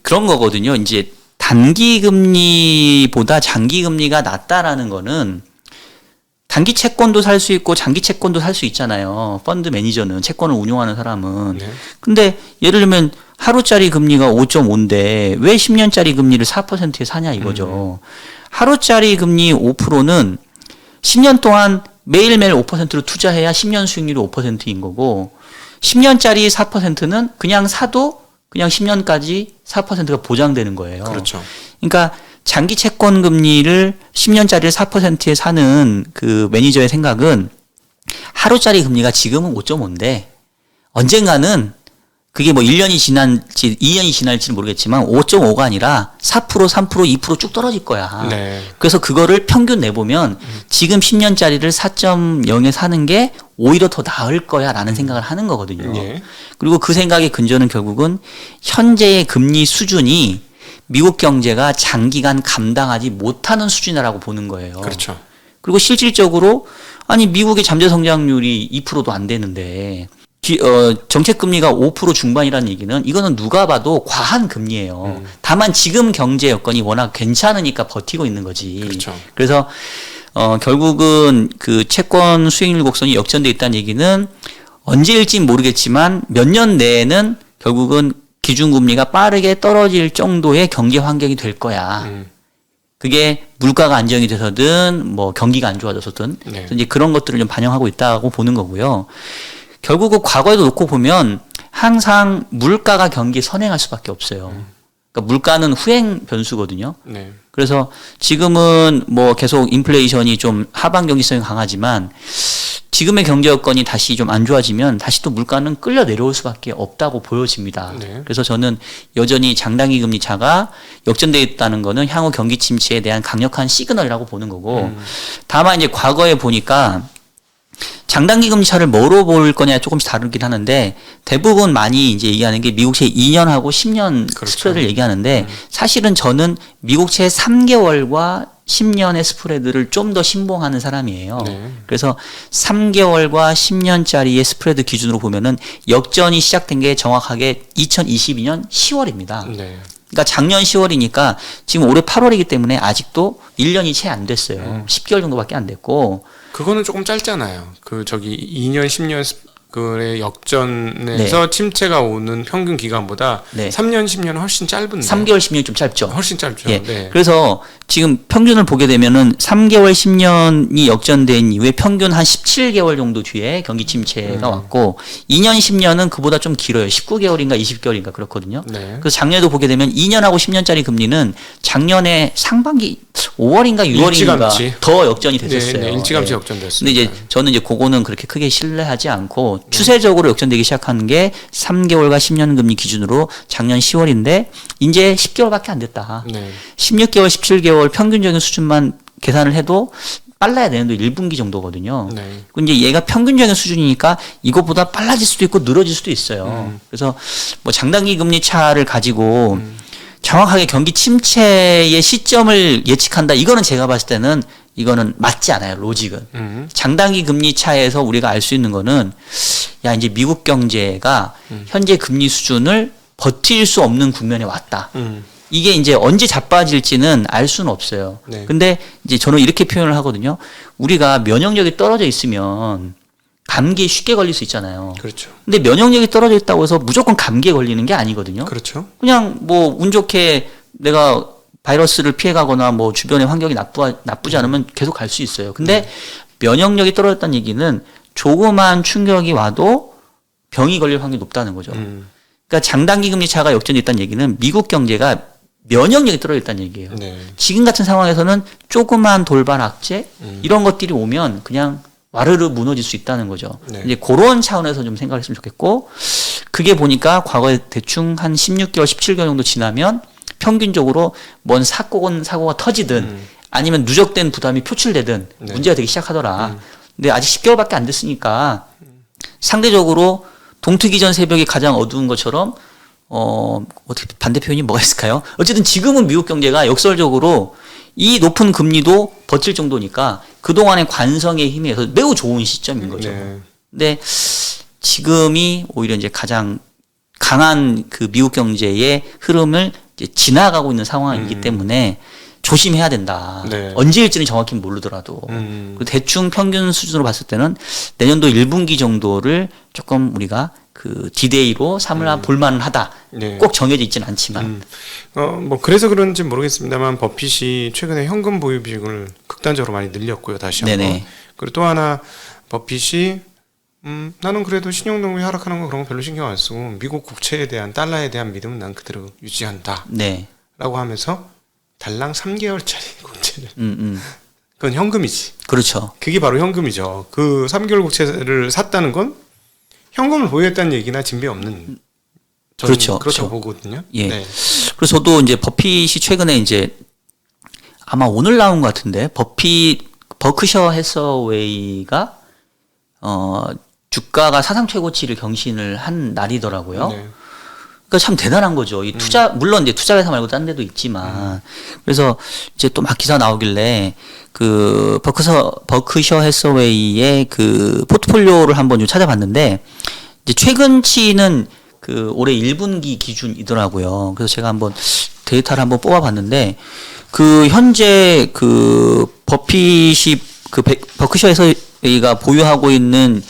S2: 그런 거거든요. 이제 단기 금리보다 장기 금리가 낮다라는 거는 단기 채권도 살 수 있고 장기 채권도 살 수 있잖아요. 펀드 매니저는 채권을 운용하는 사람은.
S1: 네.
S2: 근데 예를 들면 하루짜리 금리가 5.5인데 왜 10년짜리 금리를 4%에 사냐 이거죠. 하루짜리 금리 5%는 10년 동안 매일매일 5%로 투자해야 10년 수익률이 5%인 거고 10년짜리 4%는 그냥 사도 그냥 10년까지 4%가 보장되는 거예요.
S1: 그렇죠.
S2: 그러니까 장기 채권 금리를 10년짜리를 4%에 사는 그 매니저의 생각은 하루짜리 금리가 지금은 5.5인데 언젠가는 그게 뭐 1년이 지날지 2년이 지날지는 모르겠지만 5.5가 아니라 4%, 3%, 2%쭉 떨어질 거야.
S1: 네.
S2: 그래서 그거를 평균 내보면 지금 10년짜리를 4.0에 사는 게 오히려 더 나을 거야라는 생각을 하는 거거든요.
S1: 네.
S2: 그리고 그 생각의 근저는 결국은 현재의 금리 수준이 미국 경제가 장기간 감당하지 못하는 수준이라고 보는 거예요.
S1: 그렇죠.
S2: 그리고 실질적으로 아니 미국의 잠재 성장률이 2%도 안 되는데 정책 금리가 5% 중반이라는 얘기는 이거는 누가 봐도 과한 금리예요. 다만 지금 경제 여건이 워낙 괜찮으니까 버티고 있는 거지.
S1: 그렇죠.
S2: 그래서 결국은 그 채권 수익률 곡선이 역전돼 있다는 얘기는 언제일진 모르겠지만 몇 년 내에는 결국은 기준금리가 빠르게 떨어질 정도의 경기 환경이 될 거야. 그게 물가가 안정이 돼서든 뭐 경기가 안 좋아져서든
S1: 네.
S2: 그래서 이제 그런 것들을 좀 반영하고 있다고 보는 거고요. 결국 그 과거에도 놓고 보면 항상 물가가 경기에 선행할 수밖에 없어요. 그러니까 물가는 후행 변수거든요.
S1: 네.
S2: 그래서 지금은 뭐 계속 인플레이션이 좀 하반 경기성이 강하지만 지금의 경제 여건이 다시 좀 안 좋아지면 다시 또 물가는 끌려 내려올 수밖에 없다고 보여집니다.
S1: 네.
S2: 그래서 저는 여전히 장단기 금리 차가 역전되어 있다는 거는 향후 경기 침체에 대한 강력한 시그널이라고 보는 거고 다만 이제 과거에 보니까 장단기 금리 차를 뭐로 볼 거냐에 조금씩 다르긴 하는데 대부분 많이 이제 얘기하는 게 미국채 2년하고 10년
S1: 그렇죠.
S2: 스프레드를 얘기하는데 사실은 저는 미국채 3개월과 10년의 스프레드를 좀 더 신봉하는 사람이에요.
S1: 네.
S2: 그래서 3개월과 10년짜리의 스프레드 기준으로 보면은 역전이 시작된 게 정확하게 2022년 10월입니다.
S1: 네.
S2: 그러니까 작년 10월이니까 지금 올해 8월이기 때문에 아직도 1년이 채 안 됐어요. 10개월 정도밖에 안 됐고
S1: 그거는 조금 짧잖아요. 그 저기 2년 10년 그의 역전에서 침체가 오는 평균 기간보다
S2: 네.
S1: 3년 10년은 훨씬 짧은데.
S2: 3개월 10년이 좀 짧죠.
S1: 훨씬 짧죠.
S2: 예.
S1: 네.
S2: 그래서 지금 평균을 보게 되면은 3개월 10년이 역전된 이후에 평균 한 17개월 정도 뒤에 경기 침체가 왔고 2년 10년은 그보다 좀 길어요. 19개월인가 20개월인가 그렇거든요.
S1: 네.
S2: 그래서 작년에도 보게 되면 2년하고 10년짜리 금리는 작년에 상반기 5월인가 6월인가
S1: 일찌감치.
S2: 더 역전이 됐었어요.
S1: 네, 일찌감치
S2: 예.
S1: 역전됐습니다.
S2: 근데 이제 저는 이제 그거는 그렇게 크게 신뢰하지 않고 추세적으로 역전되기 시작한 게 3개월과 10년 금리 기준으로 작년 10월인데 이제 10개월밖에 안 됐다.
S1: 네.
S2: 16개월, 17개월 평균적인 수준만 계산을 해도 빨라야 되는데 1분기 정도거든요.
S1: 네.
S2: 이제 얘가 평균적인 수준이니까 이것보다 빨라질 수도 있고 늘어질 수도 있어요. 그래서 뭐 장단기 금리 차를 가지고 정확하게 경기 침체의 시점을 예측한다. 이거는 제가 봤을 때는 이거는 맞지 않아요. 로직은. 장단기 금리 차에서 우리가 알 수 있는 거는 야 이제 미국 경제가 현재 금리 수준을 버틸 수 없는 국면에 왔다. 이게 이제 언제 자빠질지는 알 수는 없어요.
S1: 네.
S2: 근데 이제 저는 이렇게 표현을 하거든요. 우리가 면역력이 떨어져 있으면 감기에 쉽게 걸릴 수 있잖아요.
S1: 그렇죠.
S2: 근데 면역력이 떨어져 있다고 해서 무조건 감기에 걸리는 게 아니거든요.
S1: 그렇죠.
S2: 그냥 뭐 운 좋게 내가 바이러스를 피해가거나 뭐 주변의 환경이 나쁘지 않으면 계속 갈 수 있어요. 근데 면역력이 떨어졌다는 얘기는 조그만 충격이 와도 병이 걸릴 확률이 높다는 거죠. 그러니까 장단기 금리 차가 역전이 있다는 얘기는 미국 경제가 면역력이 떨어졌다는 얘기예요.
S1: 네.
S2: 지금 같은 상황에서는 조그만 돌발 악재 이런 것들이 오면 그냥 와르르 무너질 수 있다는 거죠.
S1: 네.
S2: 이제 그런 차원에서 좀 생각했으면 좋겠고 그게 보니까 과거에 대충 한 16개월, 17개월 정도 지나면 평균적으로 뭔 사고가 터지든 아니면 누적된 부담이 표출되든
S1: 네.
S2: 문제가 되기 시작하더라. 근데 아직 10개월밖에 안 됐으니까 상대적으로 동트기 전 새벽이 가장 어두운 것처럼 어떻게 반대 표현이 뭐가 있을까요? 어쨌든 지금은 미국 경제가 역설적으로 이 높은 금리도 버틸 정도니까 그동안의 관성에 힘에 의해서 매우 좋은 시점인 거죠.
S1: 네.
S2: 근데 지금이 오히려 이제 가장 강한 그 미국 경제의 흐름을 이제 지나가고 있는 상황이기 때문에 조심해야 된다.
S1: 네.
S2: 언제일지는 정확히 모르더라도. 그리고 대충 평균 수준으로 봤을 때는 내년도 1분기 정도를 조금 우리가 그 디데이로 삼을 볼만 하다.
S1: 네.
S2: 꼭 정해져 있지는 않지만.
S1: 뭐 그래서 그런지 모르겠습니다만 버핏이 최근에 현금 보유 비중을 극단적으로 많이 늘렸고요. 다시 한번.
S2: 네네.
S1: 그리고 또 하나 버핏이 나는 그래도 신용등급이 하락하는 거 그런 거 별로 신경 안 쓰고 미국 국채에 대한 달러에 대한 믿음은 난 그대로 유지한다.
S2: 네.
S1: 라고 하면서 달랑 3개월짜리 국채를 그건 현금이지.
S2: 그렇죠.
S1: 그게 바로 현금이죠. 그 3개월 국채를 샀다는 건 현금을 보유했다는 얘기나 진배 없는. 저는
S2: 그렇죠.
S1: 그렇다고
S2: 그렇죠.
S1: 보거든요.
S2: 예.
S1: 네.
S2: 그래서 저도 이제 버핏이 최근에 이제 아마 오늘 나온 것 같은데 버크셔 해서웨이가 주가가 사상 최고치를 경신을 한 날이더라고요.
S1: 네.
S2: 그러니까 참 대단한 거죠. 이 투자 물론 이제 투자회사 말고 딴 데도 있지만 그래서 이제 또 막 기사 나오길래 그 버크셔 해서웨이의 그 포트폴리오를 한번 좀 찾아봤는데 이제 최근치는 그 올해 1분기 기준이더라고요. 그래서 제가 한번 데이터를 한번 뽑아봤는데 그 현재 그 버핏이 그 버크셔 해서웨이가 보유하고 있는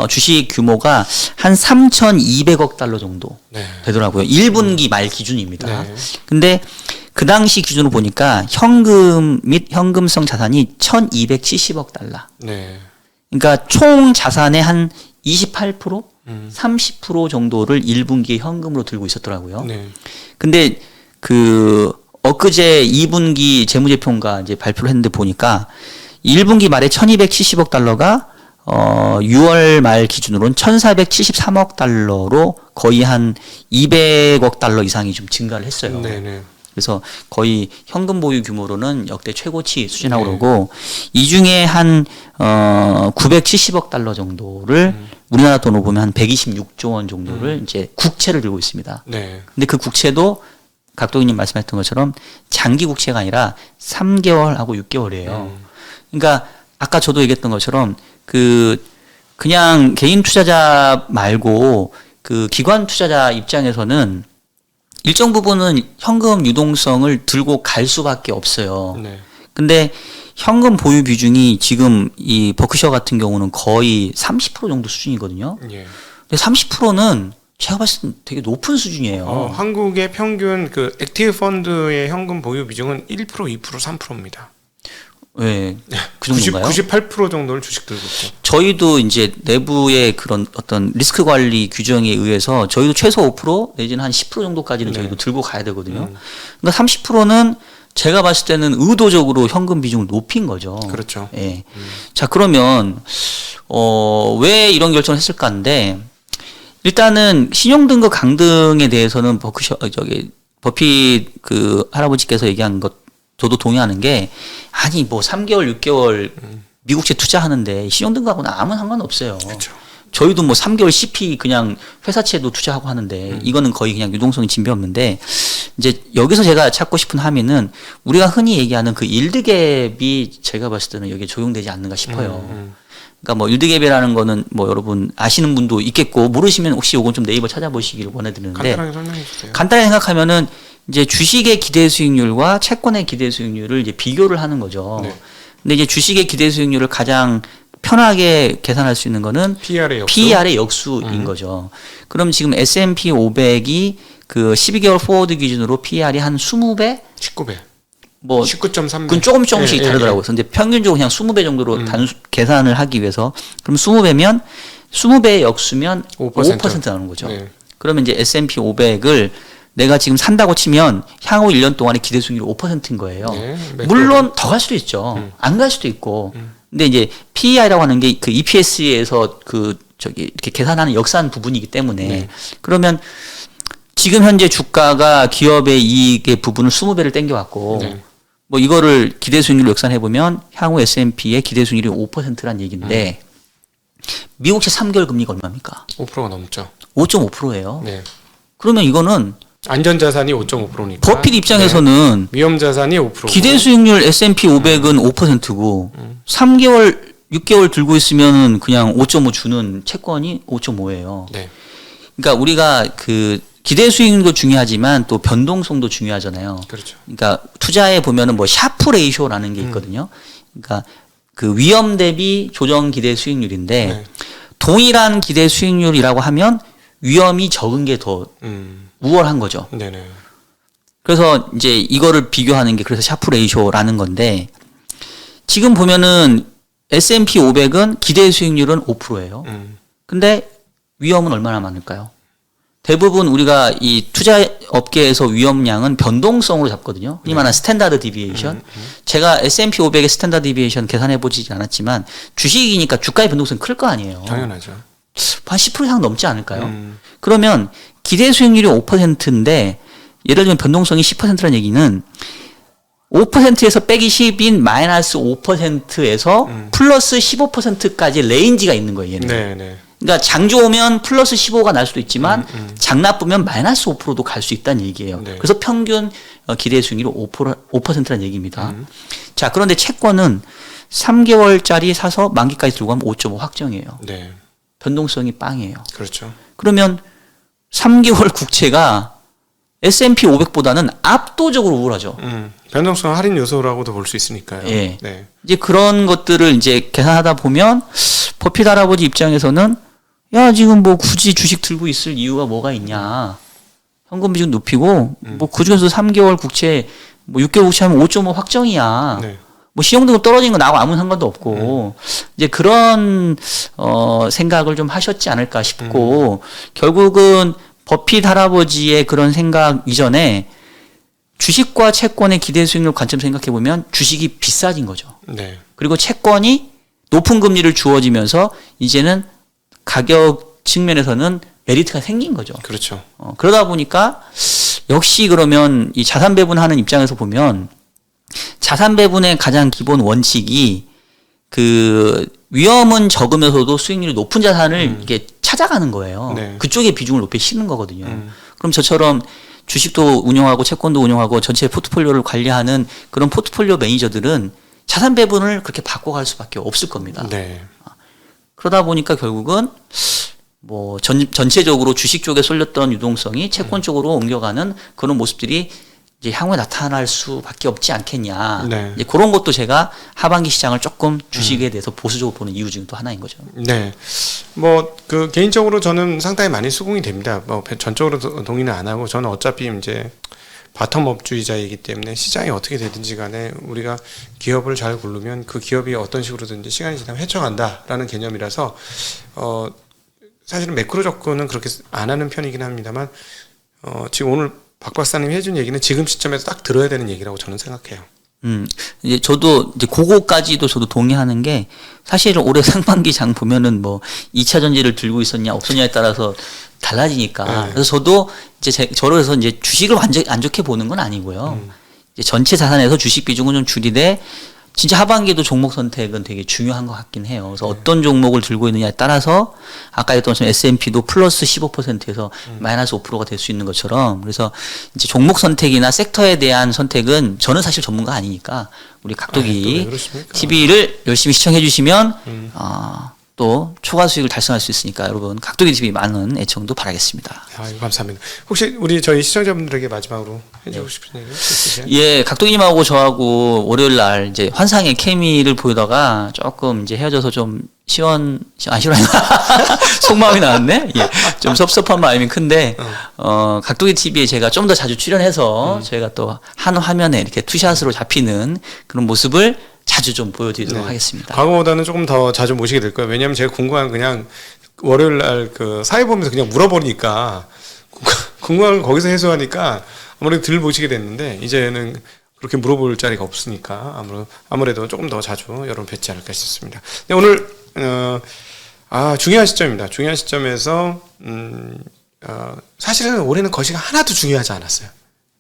S2: 주식 규모가 한 3,200억 달러 정도
S1: 네.
S2: 되더라고요. 1분기 말 기준입니다.
S1: 네.
S2: 근데 그 당시 기준으로 보니까 현금 및 현금성 자산이 1,270억 달러.
S1: 네.
S2: 그러니까 총 자산의 한 28%, 30% 정도를 1분기에 현금으로 들고 있었더라고요.
S1: 네.
S2: 근데 엊그제 2분기 재무제표가 이제 발표를 했는데 보니까 1분기 말에 1270억 달러가 6월 말 기준으로는 1473억 달러로 거의 한 200억 달러 이상이 좀 증가를 했어요.
S1: 네네.
S2: 그래서 거의 현금 보유 규모로는 역대 최고치 수준이라고
S1: 네.
S2: 그러고 이 중에 한 970억 달러 정도를 우리나라 돈으로 보면 한 126조 원 정도를 이제 국채를 들고 있습니다.
S1: 네.
S2: 근데 그 국채도 각도기님 말씀하셨던 것처럼 장기 국채가 아니라 3개월하고 6개월이에요. 그러니까 아까 저도 얘기했던 것처럼 그냥 개인 투자자 말고 그 기관 투자자 입장에서는 일정 부분은 현금 유동성을 들고 갈 수밖에 없어요.
S1: 네.
S2: 근데 현금 보유 비중이 지금 이 버크셔 같은 경우는 거의 30% 정도 수준이거든요.
S1: 예.
S2: 근데 30%는 제가 봤을 때 되게 높은 수준이에요.
S1: 한국의 평균 그 액티브 펀드의 현금 보유 비중은 1%, 2%, 3%입니다.
S2: 네, 그 정도인가요?
S1: 98% 정도를 주식 들고 있죠.
S2: 저희도 이제 내부의 그런 어떤 리스크 관리 규정에 의해서 저희도 최소 5% 내지는 한 10% 정도까지는
S1: 네.
S2: 저희도 들고 가야 되거든요. 그러니까 30%는 제가 봤을 때는 의도적으로 현금 비중을 높인 거죠.
S1: 그렇죠.
S2: 예. 자, 그러면 왜 이런 결정을 했을까 하는데 일단은 신용등급 강등에 대해서는 버핏 그 할아버지께서 얘기한 것 저도 동의하는 게 아니 뭐 3개월 6개월 미국채 투자하는데 신용등급하고는 아무 상관없어요.
S1: 그렇죠.
S2: 저희도 뭐 3개월 CP 그냥 회사채도 투자하고 하는데 이거는 거의 그냥 유동성이 진배 없는데 이제 여기서 제가 찾고 싶은 함의는 우리가 흔히 얘기하는 그 일드갭이 제가 봤을 때는 여기에 적용되지 않는가 싶어요. 그러니까 뭐 일드갭이라는 거는 뭐 여러분 아시는 분도 있겠고 모르시면 혹시 요건 좀 네이버 찾아보시기를 원해드리는데
S1: 간단하게 설명해 주세요.
S2: 간단하게 생각하면은 이제 주식의 기대 수익률과 채권의 기대 수익률을 이제 비교를 하는 거죠.
S1: 네.
S2: 근데 이제 주식의 기대 수익률을 가장 편하게 계산할 수 있는 거는
S1: PER의 역수.
S2: PER의 역수인 거죠. 그럼 지금 S&P 500이 그 12개월 포워드 기준으로 PER이 한 20배?
S1: 19배.
S2: 뭐
S1: 19.3배.
S2: 그건 조금씩 다르더라고요. 그래서 이제 평균적으로 그냥 20배 정도로 계산을 하기 위해서 그럼 20배면 20배의 역수면 5% 나오는 거죠.
S1: 네.
S2: 그러면 이제 S&P 500을 내가 지금 산다고 치면 향후 1년 동안의 기대 수익률이 5%인 거예요.
S1: 네,
S2: 물론 더 갈 수도 있죠. 안 갈 수도 있고. 근데 이제 PER이라고 하는 게 그 EPS에서 이렇게 계산하는 역산 부분이기 때문에
S1: 네.
S2: 그러면 지금 현재 주가가 기업의 이익의 부분을 20배를 땡겨왔고
S1: 네.
S2: 뭐 이거를 기대 수익률로 역산해 보면 향후 S&P의 기대 수익률이 5%란 얘기인데 미국채 3개월 금리가 얼마입니까?
S1: 5%가 넘죠.
S2: 5.5%예요.
S1: 네.
S2: 그러면 이거는
S1: 안전자산이 5.5%니까.
S2: 버핏 입장에서는
S1: 위험자산이 5%.
S2: 기대 수익률 S&P 500은 5%고 3개월, 6개월 들고 있으면은 그냥 5.5 주는 채권이 5.5예요.
S1: 네.
S2: 그러니까 우리가 그 기대 수익률도 중요하지만 또 변동성도 중요하잖아요.
S1: 그렇죠.
S2: 그러니까 투자에 보면은 뭐 샤프 레이쇼라는 게 있거든요. 그러니까 그 위험 대비 조정 기대 수익률인데
S1: 네.
S2: 동일한 기대 수익률이라고 하면 위험이 적은 게 더 우월한 거죠.
S1: 네네.
S2: 그래서 이제 이거를 비교하는 게 그래서 샤프 레이쇼라는 건데 지금 보면은 S&P 500은 기대 수익률은 5%예요. 근데 위험은 얼마나 많을까요? 대부분 우리가 이 투자 업계에서 위험량은 변동성으로 잡거든요. 흔히 말하는 스탠다드 디비에이션. 제가 S&P 500의 스탠다드 디비에이션 계산해 보지 않았지만 주식이니까 주가의 변동성이 클 거 아니에요.
S1: 당연하죠.
S2: 한 10% 이상 넘지 않을까요? 그러면 기대 수익률이 5%인데 예를 들면 변동성이 10%라는 얘기는 5%에서 빼기 10인 마이너스 5%에서 플러스 15%까지 레인지가 있는 거예요. 얘는.
S1: 네네.
S2: 그러니까 장 좋으면 플러스 15가 날 수도 있지만 장 나쁘면 마이너스 5%도 갈 수 있다는 얘기예요.
S1: 네.
S2: 그래서 평균 기대 수익률이 5%라는 얘기입니다. 자, 그런데 채권은 3개월짜리 사서 만기까지 들고 가면 5.5 확정이에요.
S1: 네.
S2: 변동성이 빵이에요.
S1: 그렇죠.
S2: 그러면 3개월 국채가 S&P 500보다는 압도적으로 우월하죠.
S1: 변동성 할인 요소라고도 볼 수 있으니까요.
S2: 예.
S1: 네.
S2: 이제 그런 것들을 이제 계산하다 보면 버핏 할아버지 입장에서는 야, 지금 뭐 굳이 주식 들고 있을 이유가 뭐가 있냐. 현금 비중 높이고 뭐 그중에서 3개월 국채 뭐 6개월 국채 하면 5.5 확정이야.
S1: 네.
S2: 뭐 시용등급 떨어지는 거 나하고 아무 상관도 없고 이제 그런 생각을 좀 하셨지 않을까 싶고 결국은 버핏 할아버지의 그런 생각 이전에 주식과 채권의 기대 수익률 관점 생각해 보면 주식이 비싸진 거죠.
S1: 네.
S2: 그리고 채권이 높은 금리를 주어지면서 이제는 가격 측면에서는 메리트가 생긴 거죠.
S1: 그렇죠.
S2: 그러다 보니까 역시 그러면 이 자산 배분하는 입장에서 보면 자산 배분의 가장 기본 원칙이 그 위험은 적으면서도 수익률이 높은 자산을 이렇게 찾아가는 거예요.
S1: 네.
S2: 그쪽에 비중을 높이시는 거거든요. 그럼 저처럼 주식도 운용하고 채권도 운용하고 전체 포트폴리오를 관리하는 그런 포트폴리오 매니저들은 자산 배분을 그렇게 바꿔갈 수밖에 없을 겁니다.
S1: 네.
S2: 그러다 보니까 결국은 뭐 전체적으로 주식 쪽에 쏠렸던 유동성이 채권 쪽으로 옮겨가는 그런 모습들이 이제 향후에 나타날 수밖에 없지 않겠냐.
S1: 네.
S2: 이제 그런 것도 제가 하반기 시장을 조금 주식에 대해서 보수적으로 보는 이유 중 또 하나인 거죠.
S1: 네. 뭐 그 개인적으로 저는 상당히 많이 수긍이 됩니다. 뭐 전적으로 동의는 안 하고 저는 어차피 이제 바텀업주의자이기 때문에 시장이 어떻게 되든지 간에 우리가 기업을 잘 고르면 그 기업이 어떤 식으로든지 시간이 지나면 헤쳐간다라는 개념이라서 사실은 매크로 접근은 그렇게 안 하는 편이긴 합니다만 지금 오늘 박 박사님이 해준 얘기는 지금 시점에서 딱 들어야 되는 얘기라고 저는 생각해요.
S2: 이제 저도 이제 그거까지도 저도 동의하는 게 사실 올해 상반기 장 보면은 뭐 2차 전지를 들고 있었냐 없었냐에 따라서 달라지니까.
S1: 네.
S2: 그래서 저도 이제 저로 해서 이제 주식을 완전 안 좋게 보는 건 아니고요. 이제 전체 자산에서 주식 비중은 좀 줄이되 진짜 하반기도 종목 선택은 되게 중요한 것 같긴 해요. 그래서 어떤 종목을 들고 있느냐에 따라서 아까 했던 S&P도 플러스 15%에서 마이너스 5%가 될 수 있는 것처럼 그래서 이제 종목 선택이나 섹터에 대한 선택은 저는 사실 전문가 아니니까 우리 각도기 TV를 열심히 시청해 주시면 또 초과 수익을 달성할 수 있으니까 여러분 각도기 TV 많은 애청도 바라겠습니다.
S1: 아이고, 감사합니다. 혹시 우리 저희 시청자분들에게 마지막으로 해주고 싶은 얘기 있으세요?
S2: 예, 각도기님하고 저하고 월요일 날 이제 환상의 케미를 보다가 조금 이제 헤어져서 좀 시원하나 속마음이 나왔네. 예, 좀 섭섭한 마음이 큰데 각도기 TV에 제가 좀 더 자주 출연해서 저희가 또 한 화면에 이렇게 투샷으로 잡히는 그런 모습을 자주 좀 보여드리도록 하겠습니다.
S1: 과거보다는 조금 더 자주 모시게 될 거예요. 왜냐하면 제가 궁금한 그냥 월요일 날 그 사회 보면서 그냥 물어보니까 궁금한 걸 거기서 해소하니까 아무래도 덜 모시게 됐는데 이제는 그렇게 물어볼 자리가 없으니까 아무래도 조금 더 자주 여러분 뵙지 않을까 싶습니다. 네, 오늘 중요한 시점입니다. 중요한 시점에서 사실은 올해는 거시가 하나도 중요하지 않았어요.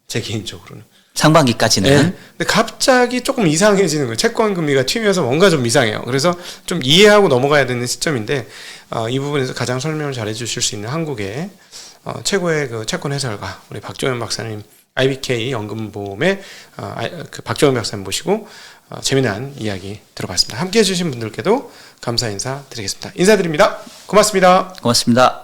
S1: 제 개인적으로는.
S2: 상반기까지는.
S1: 네. 근데 갑자기 조금 이상해지는 거예요. 채권 금리가 튀면서 뭔가 좀 이상해요. 그래서 좀 이해하고 넘어가야 되는 시점인데 이 부분에서 가장 설명을 잘해 주실 수 있는 한국의 최고의 그 채권 해설가 우리 박종현 박사님 IBK 연금보험의 그 박종현 박사님 모시고 재미난 이야기 들어봤습니다. 함께 해주신 분들께도 감사 인사 드리겠습니다. 인사드립니다. 고맙습니다.
S2: 고맙습니다.